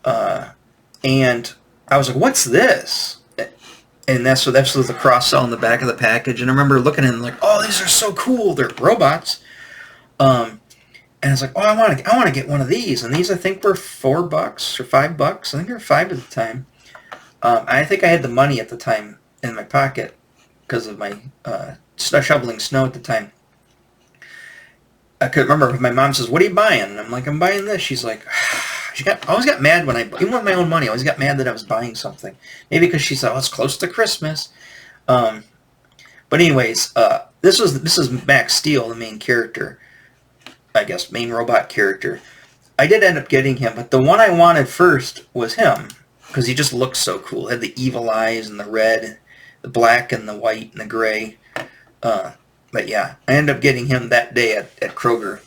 And I was like, what's this? And that's the cross-sell in the back of the package. And I remember looking at them like, oh, these are so cool. They're robots. And I was like, oh, I want to get one of these. And these I think were $4 or $5. I think they were 5 at the time. I think I had the money at the time in my pocket because of my shoveling snow at the time. I could remember my mom says, "What are you buying?" And I'm like, "I'm buying this." She's like, I always got mad when even with my own money, I always got mad that I was buying something. Maybe because she said, "Oh, it's close to Christmas." But anyways, this is Max Steel, the main character, I guess, main robot character. I did end up getting him, but the one I wanted first was him because he just looked so cool. He had the evil eyes and the red, the black and the white and the gray. But yeah, I ended up getting him that day at Kroger.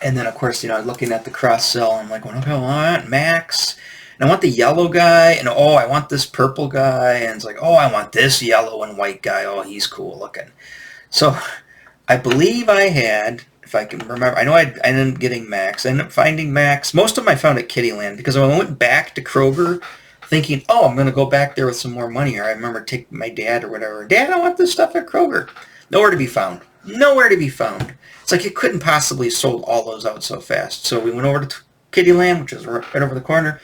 And then, of course, looking at the cross-sell, I'm like, well, okay, I want Max, and I want the yellow guy, and oh, I want this purple guy, and it's like, oh, I want this yellow and white guy. Oh, he's cool looking. So I believe I had, if I can remember, I know I ended up getting Max. I ended up finding Max. Most of them I found at Kittyland because when I went back to Kroger thinking, oh, I'm going to go back there with some more money, or I remember taking my dad or whatever. Dad, I want this stuff at Kroger. Nowhere to be found. Nowhere to be found. It's like you couldn't possibly have sold all those out so fast. So we went over to Kittyland, which is right over the corner.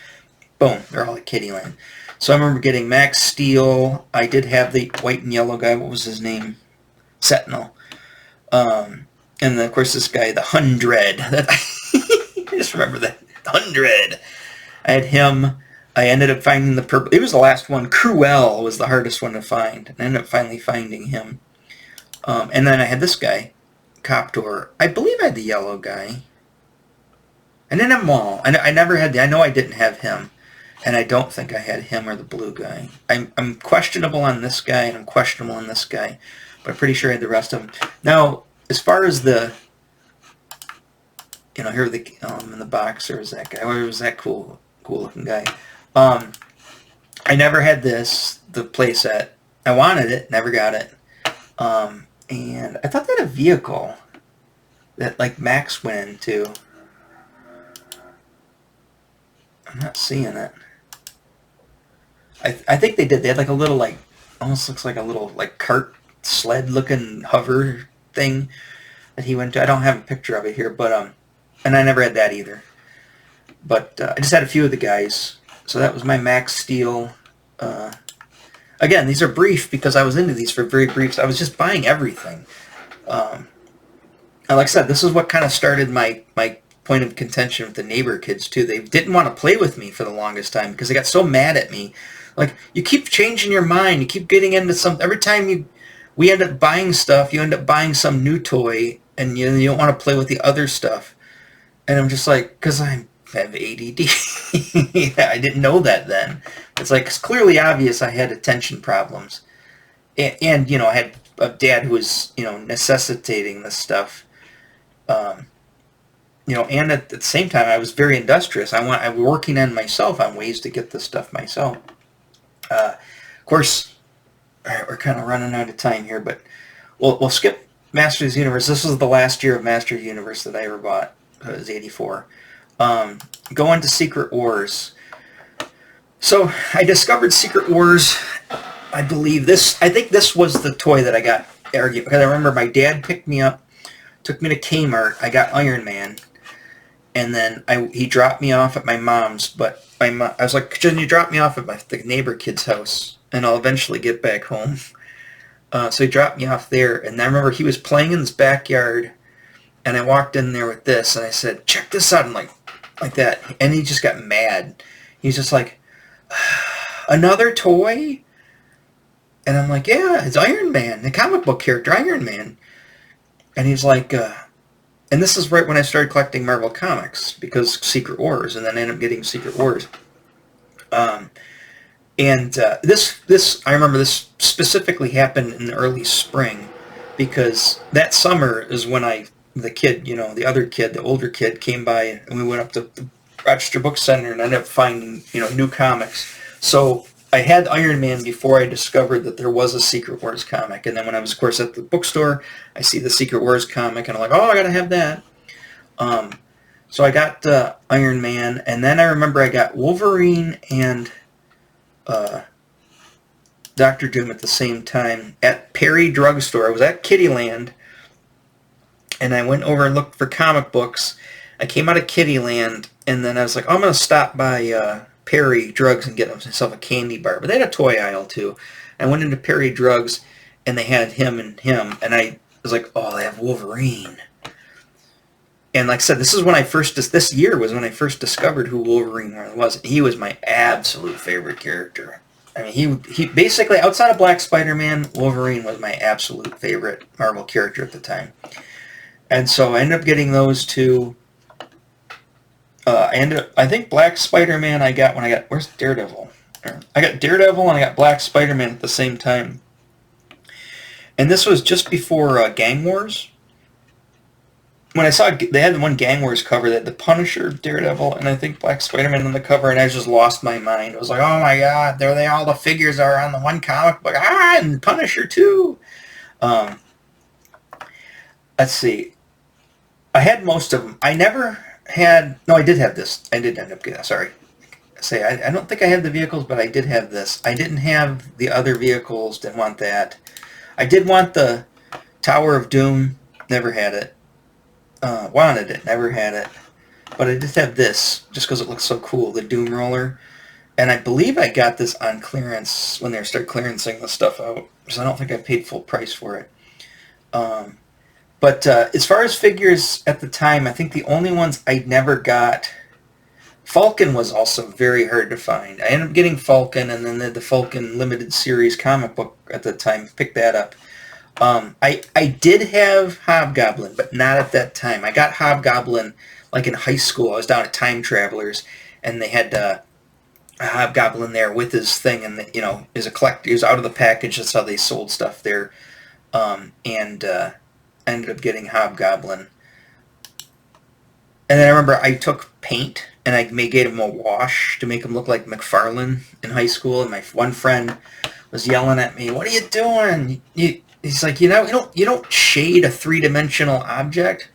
Boom, they're all at Kittyland. So I remember getting Max Steel. I did have the white and yellow guy. What was his name? Sentinel. And then, of course, this guy, the 100. I just remember that. 100. I had him. I ended up finding the purple. It was the last one. Cruel was the hardest one to find. And I ended up finally finding him. And then I had this guy, Coptor. I believe I had the yellow guy. I didn't have them all. I never had I know I didn't have him. And I don't think I had him or the blue guy. I'm questionable on this guy, and I'm questionable on this guy. But I'm pretty sure I had the rest of them. Now, as far as the, here are the, in the box, there was that guy. Where was that cool looking guy? I never had the playset. I wanted it, never got it. And I thought they had a vehicle that, like, Max went into. I'm not seeing it. I think they did. They had, like, a little, like, almost looks like a little, like, cart sled-looking hover thing that he went to. I don't have a picture of it here, but, and I never had that either. But I just had a few of the guys. So that was my Max Steel. Again, these are brief because I was into these for very brief. So I was just buying everything. And like I said, this is what kind of started my point of contention with the neighbor kids, too. They didn't want to play with me for the longest time because they got so mad at me. Like, you keep changing your mind. You keep getting into something. Every time we end up buying stuff, you end up buying some new toy, and you don't want to play with the other stuff. And I'm just like, because I have ADD. I didn't know that then. It's like, it's clearly obvious I had attention problems. And I had a dad who was, necessitating this stuff. And at the same time, I was very industrious. I was working on myself on ways to get this stuff myself. Of course, all right, we're kind of running out of time here, but we'll skip Masters of the Universe. This was the last year of Masters of the Universe that I ever bought. It was 84. Go into Secret Wars. So I discovered Secret Wars. I think this was the toy that I got arrogant because I remember my dad picked me up, took me to Kmart. I got Iron Man, and then he dropped me off at my mom's. But I was like, "Can you drop me off at the neighbor kid's house, and I'll eventually get back home?" So he dropped me off there, and I remember he was playing in his backyard, and I walked in there with this, and I said, "Check this out," and like that, and he just got mad. He's just like, "Another toy?" And I'm like, "Yeah, it's Iron Man, the comic book character Iron Man." And he's like, and this is right when I started collecting Marvel Comics, because Secret Wars, and then I ended up getting Secret Wars. This I remember this specifically happened in the early spring, because that summer is when the kid, the other kid, the older kid, came by, and we went up to the Rochester Book Center and ended up finding, new comics. So I had Iron Man before I discovered that there was a Secret Wars comic. And then when I was, of course, at the bookstore, I see the Secret Wars comic, and I'm like, oh, I got to have that. So I got Iron Man, and then I remember I got Wolverine and Dr. Doom at the same time at Perry Drugstore. I was at Kittyland, and I went over and looked for comic books. I came out of Kittyland, and then I was like, oh, I'm going to stop by Perry Drugs and get myself a candy bar. But they had a toy aisle, too. I went into Perry Drugs, and they had him, and I was like, oh, they have Wolverine. And like I said, this year was when I first discovered who Wolverine was. He was my absolute favorite character. I mean, he basically, outside of Black Spider-Man, Wolverine was my absolute favorite Marvel character at the time. And so I ended up getting those two. I think Black Spider-Man where's Daredevil? I got Daredevil and I got Black Spider-Man at the same time. And this was just before Gang Wars. When I saw they had the one Gang Wars cover, that the Punisher, Daredevil, and I think Black Spider-Man on the cover, and I just lost my mind. I was like, oh my god, there they all the figures are on the one comic book. And Punisher too. Let's see. I had most of them. I did have this. I did end up getting, sorry. I don't think I had the vehicles, but I did have this. I didn't have the other vehicles, didn't want that. I did want the Tower of Doom, never had it. Wanted it, never had it. But I did have this, just because it looks so cool, the Doom Roller. And I believe I got this on clearance when they started clearancing the stuff out. So I don't think I paid full price for it. But as far as figures at the time, I think the only ones I never got... Falcon was also very hard to find. I ended up getting Falcon, and then the Falcon Limited Series comic book at the time. Picked that up. I did have Hobgoblin, but not at that time. I got Hobgoblin like in high school. I was down at Time Travelers, and they had a Hobgoblin there with his thing, and is a collector. He was out of the package. That's how they sold stuff there. And I ended up getting Hobgoblin. And then I remember I took paint, and I gave him a wash to make him look like McFarlane in high school. And my one friend was yelling at me, "What are you doing? He's like, you don't shade a three-dimensional object."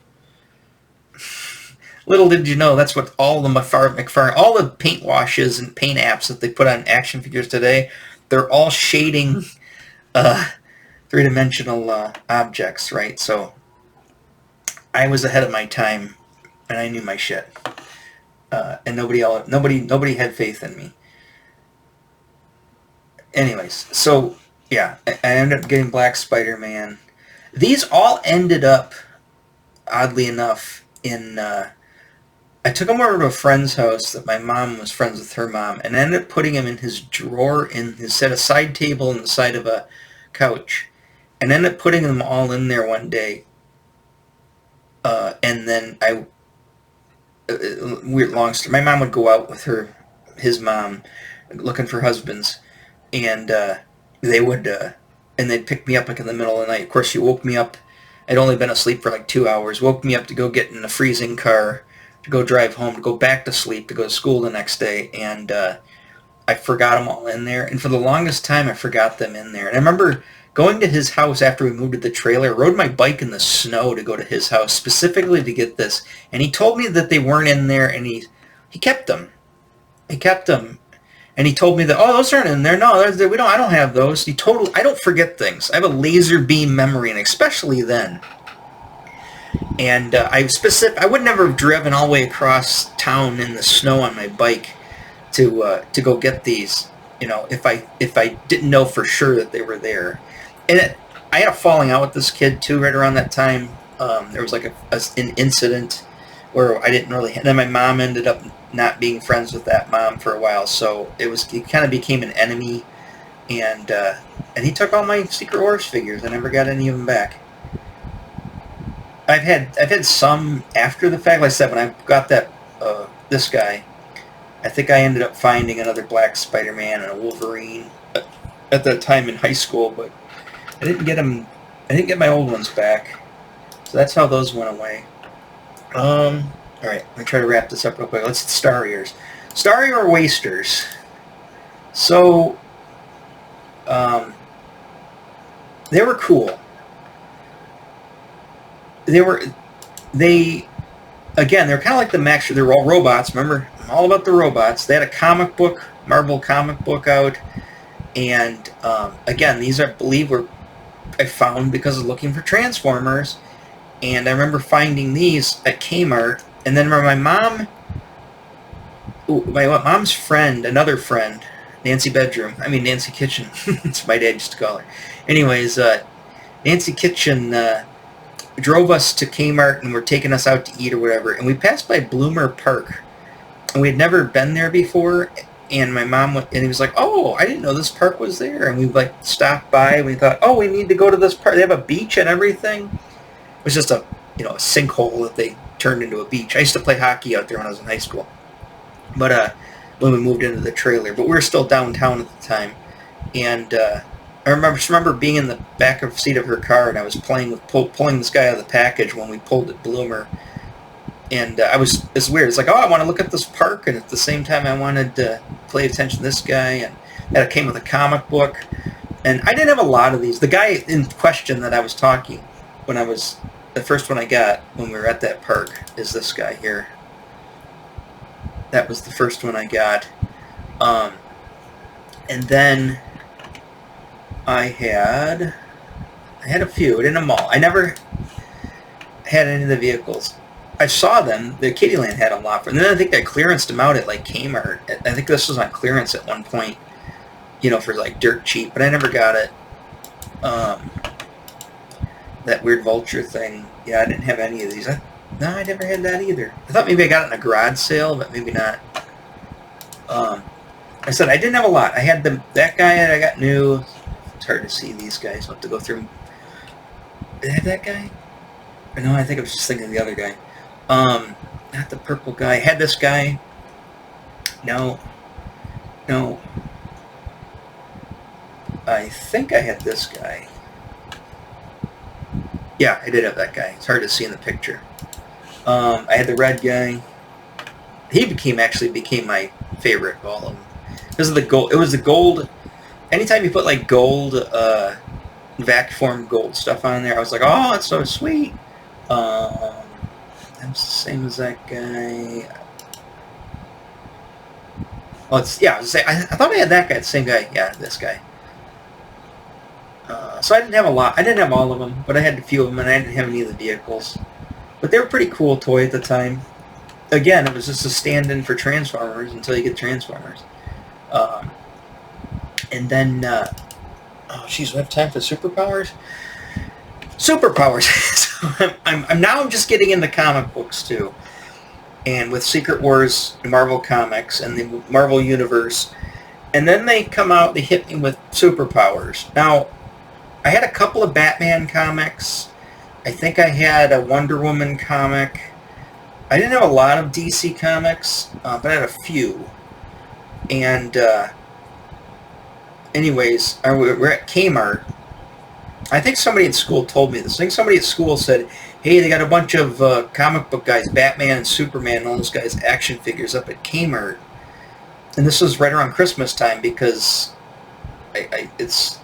Little did you know, that's what all the McFarlane, all the paint washes and paint apps that they put on action figures today, they're all shading three-dimensional objects, right? So I was ahead of my time, and I knew my shit, and nobody had faith in me. Anyways, so yeah, I ended up getting Black Spider-Man. These all ended up, oddly enough, in... I took him over to a friend's house that my mom was friends with her mom, and I ended up putting him in his drawer, in his set a side table on the side of a couch, and ended up putting them all in there one day. And then weird long story. My mom would go out with his mom, looking for husbands, and they would, and they'd pick me up like in the middle of the night. Of course, she woke me up. I'd only been asleep for like 2 hours. Woke me up to go get in a freezing car, to go drive home, to go back to sleep, to go to school the next day, and I forgot them all in there. And for the longest time, I forgot them in there. And I remember going to his house after we moved to the trailer, rode my bike in the snow to go to his house, specifically to get this. And he told me that they weren't in there, and he kept them. He kept them. And he told me that, oh, those aren't in there. No, I don't have those. I don't forget things. I have a laser beam memory, and especially then. And I would never have driven all the way across town in the snow on my bike to go get these, if I didn't know for sure that they were there. And I had a falling out with this kid too right around that time. There was like an incident where I didn't really. And then my mom ended up not being friends with that mom for a while, so it kind of became an enemy. And he took all my Secret Wars figures. I never got any of them back. I've had some after the fact. Like I said, when I got this guy, I think I ended up finding another Black Spider-Man and a Wolverine at that time in high school, but I didn't get them. I didn't get my old ones back, so that's how those went away. All right, I'm gonna try to wrap this up real quick. Let's hit Starriers. Starrier Wasters. So, they were cool. They're kind of like the Max. They were all robots. Remember, I'm all about the robots. They had a comic book, Marvel comic book out, and again, these I believe I found because of looking for Transformers, And I remember finding these at Kmart. And then my mom's friend, another friend, Nancy Kitchen. That's my dad used to call her. Anyways, Nancy Kitchen drove us to Kmart and were taking us out to eat or whatever. And we passed by Bloomer Park. And we had never been there before. And my mom went, and he was like, "Oh, I didn't know this park was there." And we stopped by. And we thought, "Oh, we need to go to this park. They have a beach and everything." It was just a sinkhole that they turned into a beach. I used to play hockey out there when I was in high school. But when we moved into the trailer, but we were still downtown at the time. And I just remember being in the back of seat of her car, and I was playing with pulling this guy out of the package when we pulled at Bloomer. And it's weird. It's like, oh, I want to look at this park, and at the same time I wanted to pay attention to this guy, and that came with a comic book. And I didn't have a lot of these. The guy in question that I was talking when the first one I got when we were at that park is this guy here. That was the first one I got. And then I had a few. I didn't have them all. I never had any of the vehicles. I saw them. The Kiddieland had a lot. And then I think I clearanced them out at Kmart. I think this was on clearance at one point, for dirt cheap. But I never got it. That weird vulture thing. Yeah, I didn't have any of these. No, I never had that either. I thought maybe I got it in a garage sale, but maybe not. I said I didn't have a lot. I had that guy that I got new. It's hard to see these guys. I'll have to go through them. Did I have that guy? Or no, I think I was just thinking of the other guy. Not the purple guy. I had this guy. No. I think I had this guy. Yeah, I did have that guy. It's hard to see in the picture. I had the red guy. He became my favorite of all of them. Because of the gold. It was the gold. Anytime you put gold, vacuum gold stuff on there, I was like, oh, that's so sweet. That's the same as that guy. Oh, I thought I had that guy, the same guy. Yeah, this guy. So I didn't have a lot. I didn't have all of them, but I had a few of them, and I didn't have any of the vehicles. But they were a pretty cool toy at the time. Again, it was just a stand-in for Transformers until you get Transformers. And then, oh, geez, we have time for superpowers? Superpowers! So I'm just getting into comic books, too. And with Secret Wars, Marvel Comics, and the Marvel Universe. And then they hit me with superpowers. Now, I had a couple of Batman comics. I think I had a Wonder Woman comic. I didn't have a lot of DC comics, but I had a few. And anyways, we're at Kmart. I think somebody at school told me this. I think somebody at school said, hey, they got a bunch of comic book guys, Batman and Superman and all those guys' action figures up at Kmart. And this was right around Christmas time because I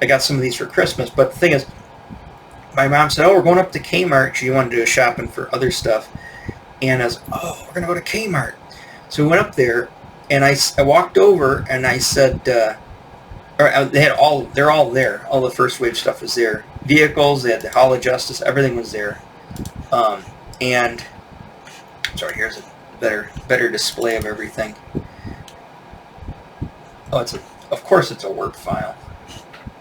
got some of these for Christmas. But the thing is, my mom said, oh, we're going up to Kmart. She wanted to do shopping for other stuff. And I was, oh, we're going to go to Kmart. So we went up there, and I walked over, and I said, they're all there. All the first wave stuff was there. Vehicles, they had the Hall of Justice, everything was there. And, sorry, here's a better display of everything. Oh, of course it's a Word file.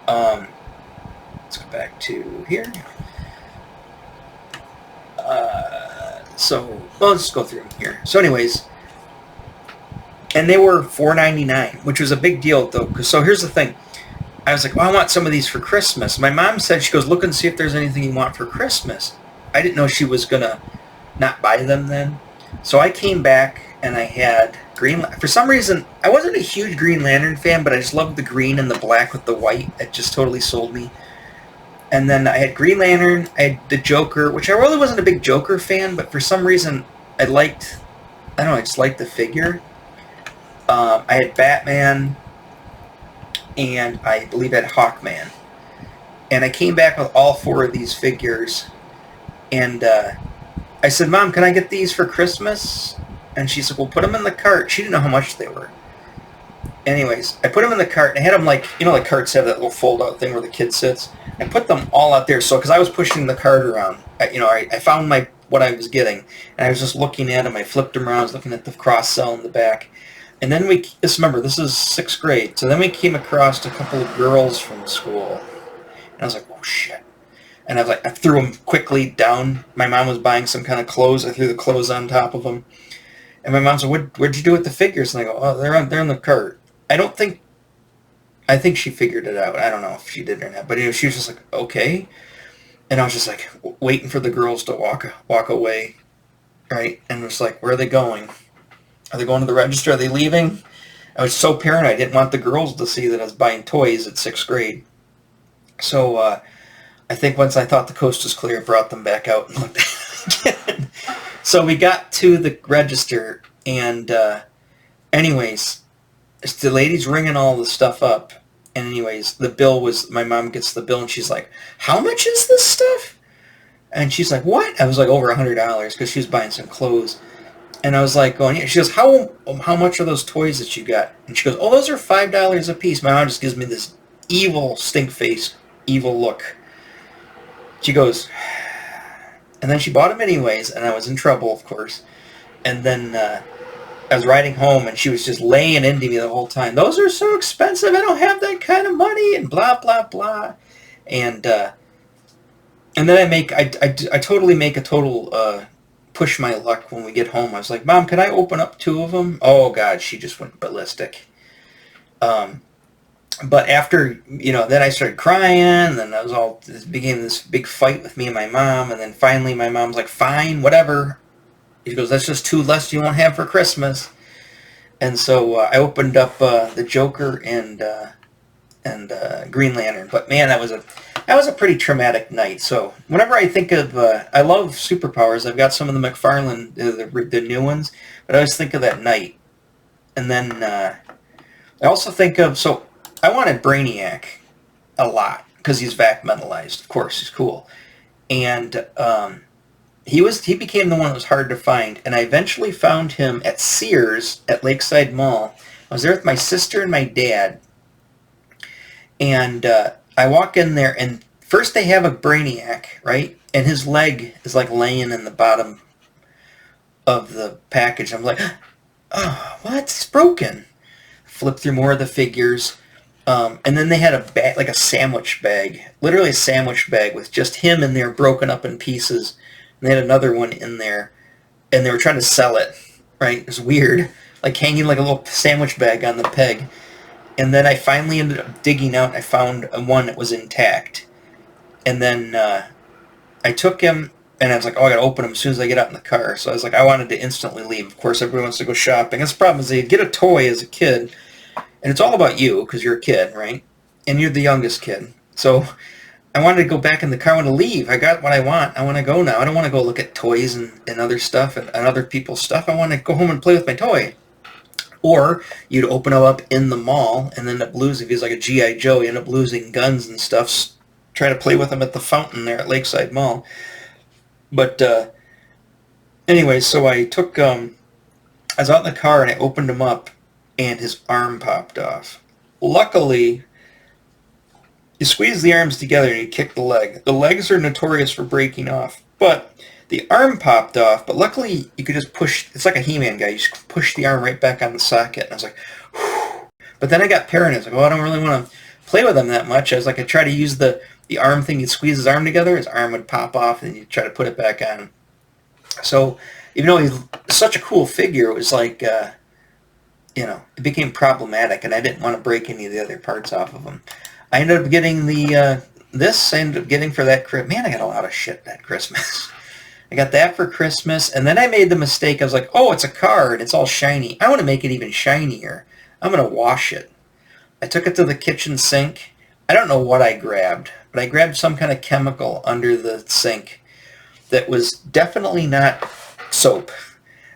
Let's go back to here. Let's just go through them here. So anyways, and they were $4.99, which was a big deal though. So here's the thing. I was like, well, I want some of these for Christmas. My mom said, she goes, look and see if there's anything you want for Christmas. I didn't know she was going to not buy them then. So I came back and I had for some reason, I wasn't a huge Green Lantern fan, but I just loved the green and the black with the white. It just totally sold me. And then I had Green Lantern, I had the Joker, which I really wasn't a big Joker fan, but for some reason I just liked the figure. I had Batman, and I believe I had Hawkman. And I came back with all four of these figures, and I said, Mom, can I get these for Christmas? And she said, well, put them in the cart. She didn't know how much they were. Anyways, I put them in the cart, and I had them like, like carts have that little fold-out thing where the kid sits. I put them all out there, so because I was pushing the cart around, I found what I was getting, and I was just looking at them. I flipped them around, I was looking at the cross-sell in the back, and then remember, this is 6th grade, so then we came across a couple of girls from school, and I was like, oh shit. And I was like, I threw them quickly down. My mom was buying some kind of clothes. I threw the clothes on top of them. And my mom said, what'd you do with the figures? And I go, oh, they're in the cart. I think she figured it out. I don't know if she did or not. But she was just like, okay. And I was just like waiting for the girls to walk away. Right? And it was like, where are they going? Are they going to the register? Are they leaving? I was so paranoid. I didn't want the girls to see that I was buying toys at 6th grade. So I think once I thought the coast was clear, I brought them back out and looked at them again. So we got to the register, and anyways, the lady's ringing all the stuff up. And anyways, my mom gets the bill, and she's like, how much is this stuff? And she's like, what? I was like, over $100, because she was buying some clothes. And I was like, going, yeah. She goes, how much are those toys that you got? And she goes, oh, those are $5 a piece. My mom just gives me this evil, stink face, evil look. She goes, and then she bought them anyways, and I was in trouble, of course. And then I was riding home, and she was just laying into me the whole time. Those are so expensive. I don't have that kind of money, and blah blah blah. And then I totally make a total push my luck when we get home. I was like, Mom, can I open up 2 of them? Oh God, she just went ballistic. But after, then I started crying, and then it became this big fight with me and my mom, and then finally my mom's like, fine, whatever. She goes, that's just 2 less you won't have for Christmas. And so I opened up the Joker and Green Lantern. But man, that was a pretty traumatic night. So whenever I think of, I love superpowers. I've got some of the McFarlane, the new ones, but I always think of that night. And then I also think of, so I wanted Brainiac a lot because he's vac mentalized. Of course, he's cool. And he became the one that was hard to find. And I eventually found him at Sears at Lakeside Mall. I was there with my sister and my dad. And I walk in there, and first they have a Brainiac, right? And his leg is like laying in the bottom of the package. I'm like, oh, what? It's broken. Flip through more of the figures. And then they had a bag, like a sandwich bag, literally a sandwich bag with just him in there broken up in pieces. And they had another one in there, and they were trying to sell it, right? It was weird, like hanging like a little sandwich bag on the peg. And then I finally ended up digging out, and I found one that was intact. And then I took him, and I was like, oh, I gotta open him as soon as I get out in the car. So I was like, I wanted to instantly leave. Of course, everyone wants to go shopping. That's the problem, is you get a toy as a kid, and it's all about you, because you're a kid, right? And you're the youngest kid. So I wanted to go back in the car. I want to leave. I got what I want. I want to go now. I don't want to go look at toys and other stuff and other people's stuff. I want to go home and play with my toy. Or you'd open them up in the mall and end up losing. If he's like a G.I. Joe, you end up losing guns and stuff. Try to play with them at the fountain there at Lakeside Mall. But anyway, so I took, I was out in the car and I opened him up, and his arm popped off. Luckily, you squeeze the arms together and you kick the leg. The legs are notorious for breaking off, but the arm popped off. But luckily, you could just push. It's like a He-Man guy. You just push the arm right back on the socket. And I was like, whew. But then I got paranoid. I was like, oh, I don't really want to play with him that much. I was like, I try to use the arm thing. You'd squeeze his arm together, his arm would pop off, and you try to put it back on. So even though he's such a cool figure, it was like, it became problematic, and I didn't want to break any of the other parts off of him. I ended up getting I ended up getting for that Christmas. Man, I got a lot of shit that Christmas. I got that for Christmas, and then I made the mistake. I was like, oh, it's a car, and it's all shiny. I want to make it even shinier. I'm going to wash it. I took it to the kitchen sink. I don't know what I grabbed, but I grabbed some kind of chemical under the sink that was definitely not soap.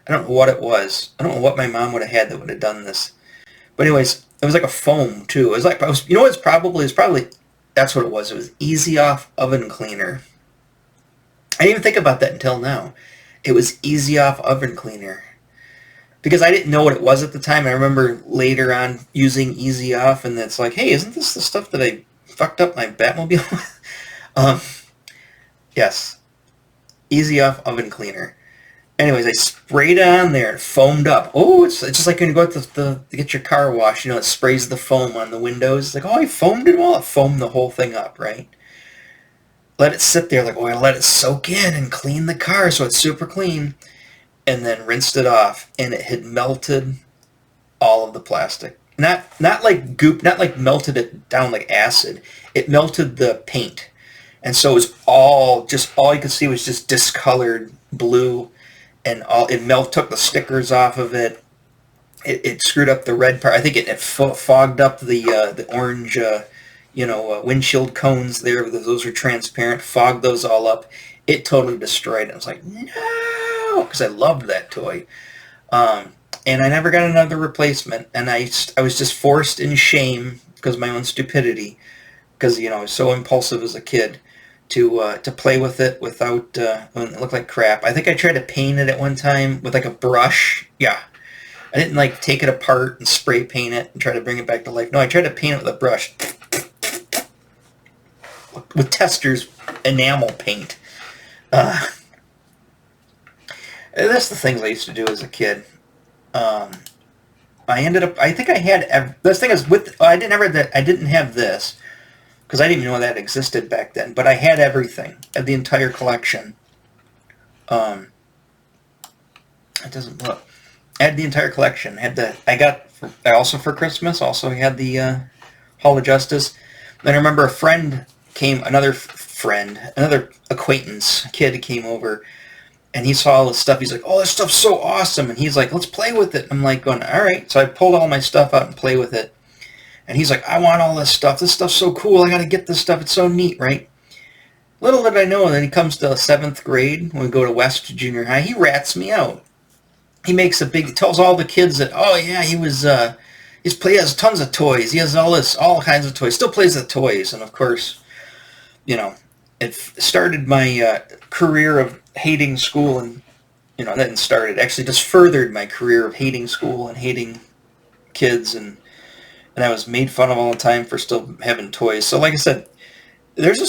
I don't know what it was. I don't know what my mom would have had that would have done this. But anyways, it was like a foam too. It was like, you know what it's probably, that's what it was. It was Easy Off oven cleaner. I didn't even think about that until now. It was Easy Off oven cleaner. because I didn't know what it was at the time. I remember later on using Easy Off, and it's like, hey, isn't this the stuff that I fucked up my Batmobile with? um, yes, Easy Off oven cleaner. Anyways, I sprayed it on there and foamed up. Oh, it's just like when you go out to get your car washed, it sprays the foam on the windows. It's like, oh, I foamed it all. It foamed the whole thing up, right? Let it sit there, like, oh, I let it soak in and clean the car so it's super clean. And then rinsed it off, and it had melted all of the plastic. Not like goop, not like melted it down like acid. It melted the paint. And so it was all you could see was just discolored blue, and took the stickers off of it. It screwed up the red part. I think it fogged up the orange windshield cones there. Those are transparent. Fogged those all up. It totally destroyed it. I was like, no, because I loved that toy. And I never got another replacement. And I was just forced in shame because of my own stupidity, because I was so impulsive as a kid to play with it without when it looked like crap. I think I tried to paint it at one time with like a brush. Yeah. I didn't like take it apart and spray paint it and try to bring it back to life. No, I tried to paint it with a brush with Tester's enamel paint. That's the things I used to do as a kid. I think I had, this thing is I didn't have this, because I didn't even know that existed back then, but I had everything. I had the entire collection. It doesn't look. I had the entire collection. I also for Christmas, also had the Hall of Justice. Then I remember another acquaintance, kid came over, and he saw all this stuff. He's like, oh, this stuff's so awesome. And he's like, let's play with it. I'm like going, all right. So I pulled all my stuff out and play with it. And he's like, I want all this stuff. This stuff's so cool. I got to get this stuff. It's so neat, right? Little did I know, that he comes to 7th grade, when we go to West Junior High, he rats me out. He tells all the kids that, oh yeah, he has tons of toys. He has all kinds of toys. Still plays with toys. And of course, it started my career of hating school, and that didn't start it. Actually, just furthered my career of hating school and hating kids, and I was made fun of all the time for still having toys. So, like I said, as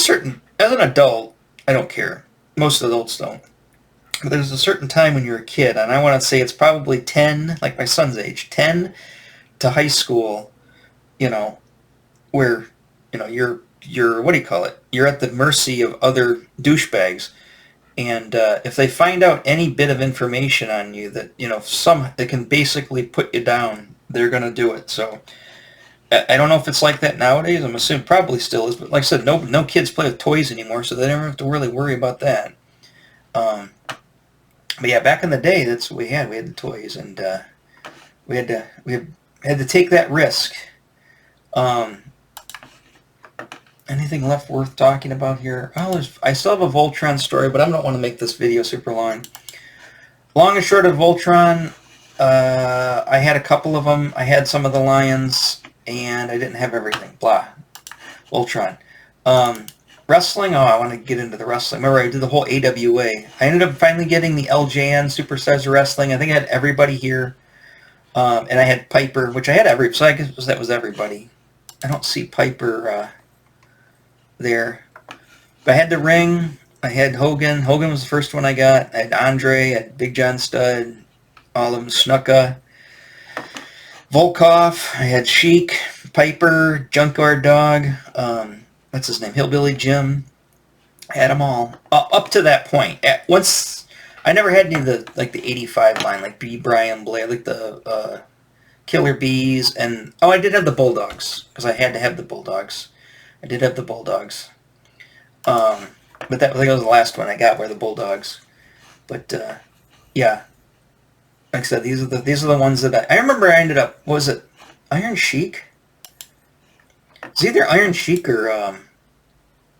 an adult, I don't care. Most adults don't. But there's a certain time when you're a kid, and I want to say it's probably 10, like my son's age, 10 to high school, where you're what do you call it? You're at the mercy of other douchebags. And if they find out any bit of information on you that, that can basically put you down, they're going to do it. So I don't know if it's like that nowadays. I'm assuming probably still is. But like I said, no kids play with toys anymore, so they never have to really worry about that. But yeah, back in the day, that's what we had. We had the toys, and we had to take that risk. Anything left worth talking about here? Oh, I still have a Voltron story, but I don't want to make this video super long. Long and short of Voltron, I had a couple of them. I had some of the Lions, and I didn't have everything. Blah. Voltron. Wrestling, I want to get into the wrestling. Remember, I did the whole AWA. I ended up finally getting the LJN Superstars of Wrestling. I think I had everybody here. And I had Piper, which I had so I guess that was everybody. I don't see Piper there. But I had the Ring. I had Hogan. Hogan was the first one I got. I had Andre. I had Big John Studd. All of them. Snuka. Volkov. I had Sheik. Piper. Junkyard Dog. What's his name? Hillbilly Jim. I had them all. Up to that point. Once, I never had any of the 85 line, like B. Brian Blair, like the Killer Bees, and I did have the Bulldogs, because I had to have the Bulldogs. I did have the Bulldogs. But that, I think, was the last one I got, were the Bulldogs. But yeah, like I said, these are the ones that I remember. I ended up, what was it, Iron Sheik? It's either Iron Sheik or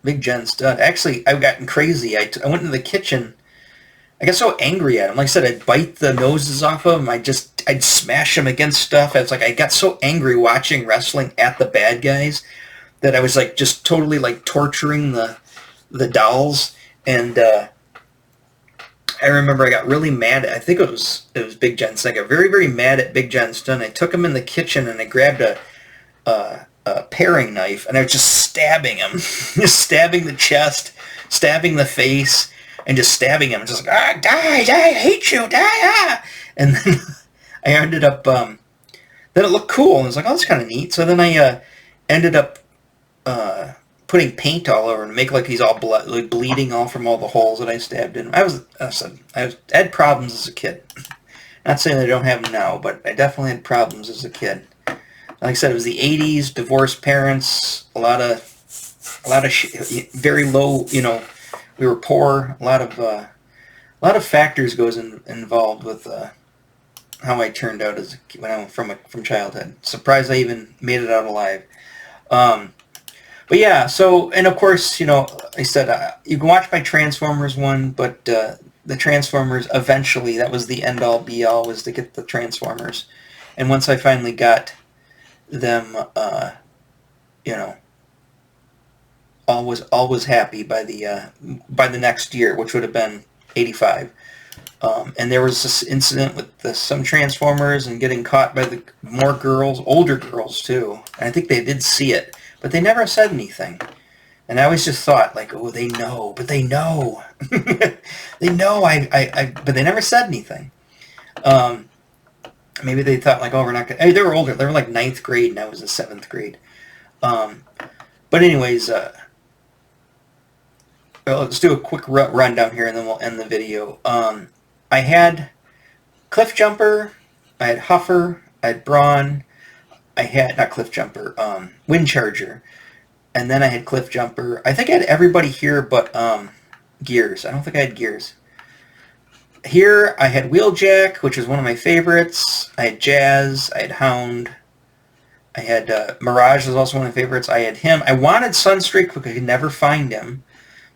Big John Studd. Actually, I've gotten crazy. I went into the kitchen. I got so angry at him. Like I said, I'd bite the noses off of them. I'd smash them against stuff. It's like I got so angry watching wrestling at the bad guys that I was like just totally like torturing the dolls. And I remember I got really mad. I think it was Big Jensen. I got very, very mad at Big Jensen. I took him in the kitchen and I grabbed a paring knife and I was just stabbing him, just stabbing the chest, stabbing the face, and just stabbing him. Just like, die, I hate you, die, And then I ended up. Then it looked cool, and I was like, oh, that's kind of neat. So then I ended up putting paint all over to make like he's all like bleeding all from all the holes that I stabbed in. I had problems as a kid. Not saying I don't have them now, but I definitely had problems as a kid. Like I said, it was the '80s, divorced parents, a lot of very low. We were poor. A lot of factors involved with how I turned out as from childhood. Surprised I even made it out alive. But yeah, so, and of course, I said, you can watch my Transformers one, but the Transformers, eventually, that was the end-all, be-all, was to get the Transformers. And once I finally got them, all was happy by the next year, which would have been 85. And there was this incident with some Transformers and getting caught by the more girls, older girls too. And I think they did see it, but they never said anything. And I always just thought, like, oh, they know, but they know. They know, but they never said anything. Maybe they thought, like, oh, we're not going to... They were older. They were, like, 9th grade, and I was in 7th grade. But anyways, let's do a quick rundown here, and then we'll end the video. I had Cliff Jumper, I had Huffer, I had Brawn, I had, not Cliff Jumper, Wind Charger, and then I had Cliff Jumper. I think I had everybody here but Gears. I don't think I had Gears. Here I had Wheeljack, which was one of my favorites. I had Jazz, I had Hound, I had Mirage was also one of my favorites. I had him. I wanted Sunstreak, but I could never find him.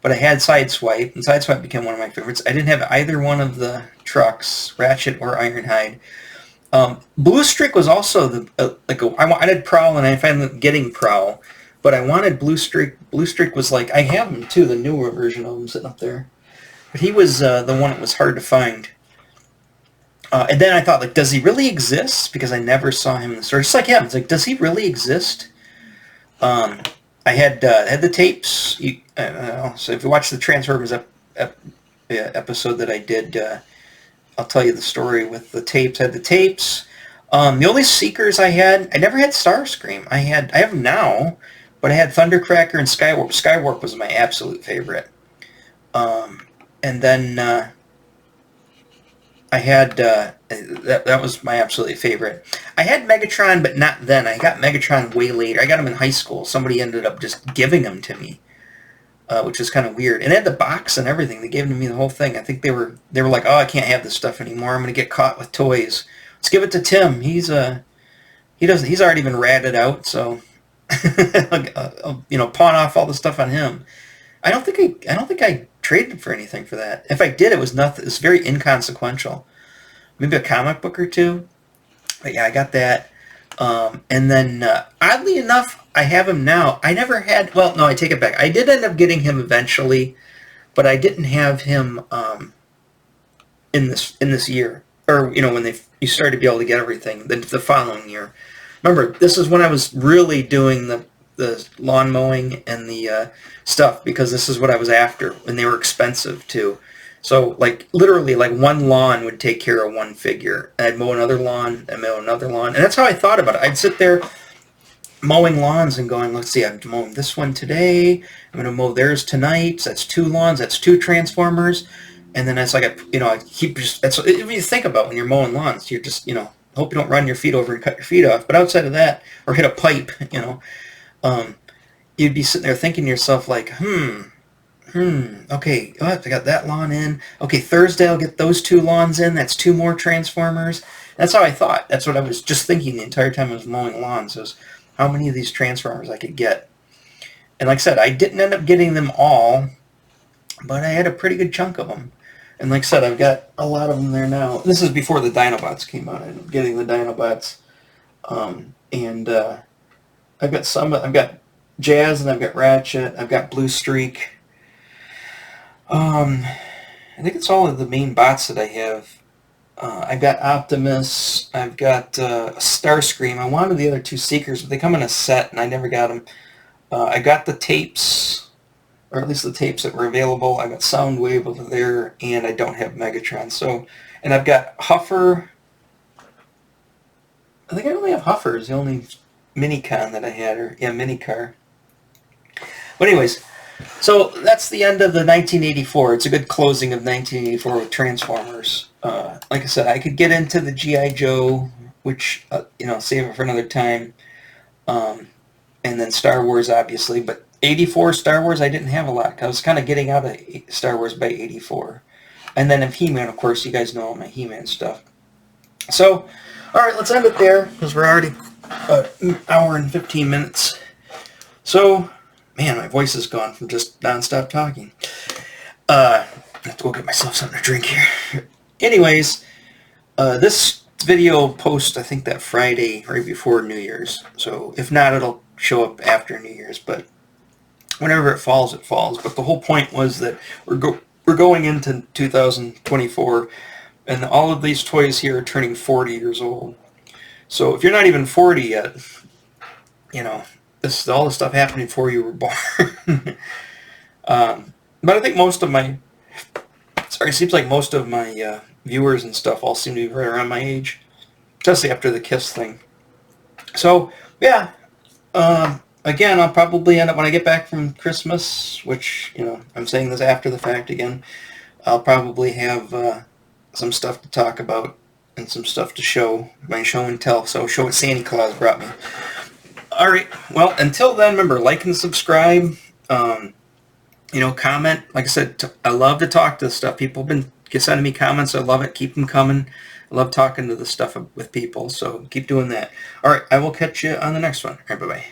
But I had Sideswipe, and Sideswipe became one of my favorites. I didn't have either one of the trucks, Ratchet or Ironhide. Bluestreak was also I wanted Prowl, and I ended up getting Prowl, but I wanted Bluestreak. Bluestreak was like, I have him too, the newer version of him sitting up there. But he was the one that was hard to find. And then I thought, like, does he really exist? Because I never saw him in the store. Just like him, it's like, does he really exist? I had the tapes. So if you watch the Transformers episode that I did, I'll tell you the story with the tapes. I had the tapes. The only Seekers I never had Starscream. I have them now, but I had Thundercracker and Skywarp. Skywarp was my absolute favorite. And then I had that was my absolute favorite. I had Megatron, but not then. I got Megatron way later. I got him in high school. Somebody ended up just giving him to me, which is kind of weird. And they had the box and everything. They gave to me the whole thing. I think they were like, oh, I can't have this stuff anymore. I'm gonna get caught with toys. Let's give it to Tim. He's already been ratted out, so pawn off all the stuff on him. I don't think I traded for anything for that. If I did, it was nothing. It's very inconsequential. Maybe a comic book or two. But yeah, I got that. And then, oddly enough, I have him now. I never had... Well, no, I take it back. I did end up getting him eventually, but I didn't have him in this year. Or, when you started to be able to get everything the following year. Remember, this is when I was really doing the lawn mowing and the stuff, because this is what I was after, and they were expensive too. So, literally, one lawn would take care of one figure. And I'd mow another lawn, and mow another lawn. And that's how I thought about it. I'd sit there mowing lawns and going, let's see, I'm mowing this one today. I'm going to mow theirs tonight. So that's 2 lawns. That's 2 Transformers. And then it's like, I keep just... That's what you think about when you're mowing lawns. You're just, hope you don't run your feet over and cut your feet off. But outside of that, or hit a pipe, you'd be sitting there thinking to yourself, like, okay, I got that lawn in. Okay, Thursday I'll get those 2 lawns in. That's 2 more Transformers. That's how I thought. That's what I was just thinking the entire time I was mowing lawns, was how many of these Transformers I could get. And like I said, I didn't end up getting them all, but I had a pretty good chunk of them. And like I said, I've got a lot of them there now. This is before the Dinobots came out. I ended up getting the Dinobots. And I've got Jazz, and I've got Ratchet, I've got Bluestreak. And I think it's all of the main bots that I have. I've got Optimus. I've got Starscream. I wanted the other two Seekers, but they come in a set, and I never got them. I got the tapes, or at least the tapes that were available. I got Soundwave over there, and I don't have Megatron. So, and I've got Huffer. I think I only have Huffer. Is the only Minicon that I had, or yeah, Minicar. But anyways, so that's the end of the 1984. It's a good closing of 1984 with Transformers. Like I said, I could get into the G.I. Joe, which, save it for another time. And then Star Wars, obviously. But 84 Star Wars, I didn't have a lot. I was kind of getting out of Star Wars by 84. And then of He-Man, of course, you guys know all my He-Man stuff. So, all right, let's end it there, because we're already an hour and 15 minutes. So, man, my voice is gone from just nonstop talking. I have to go get myself something to drink here. Anyways, this video will post, I think, that Friday right before New Year's. So if not, it'll show up after New Year's. But whenever it falls, it falls. But the whole point was that we're going into 2024, and all of these toys here are turning 40 years old. So if you're not even 40 yet, this is all the stuff happening before you were born. But I think most of my... Sorry, it seems like most of my viewers and stuff all seem to be right around my age. Especially after the KISS thing. So, yeah. Again, I'll probably end up, when I get back from Christmas, which, I'm saying this after the fact again, I'll probably have some stuff to talk about and some stuff to show. My show and tell. So, show what Santa Claus brought me. Alright, well, until then, remember, like and subscribe. Comment. Like I said, I love to talk to this stuff. People have been sending me comments. I love it. Keep them coming. I love talking to this stuff with people, so keep doing that. All right, I will catch you on the next one. All right, bye-bye.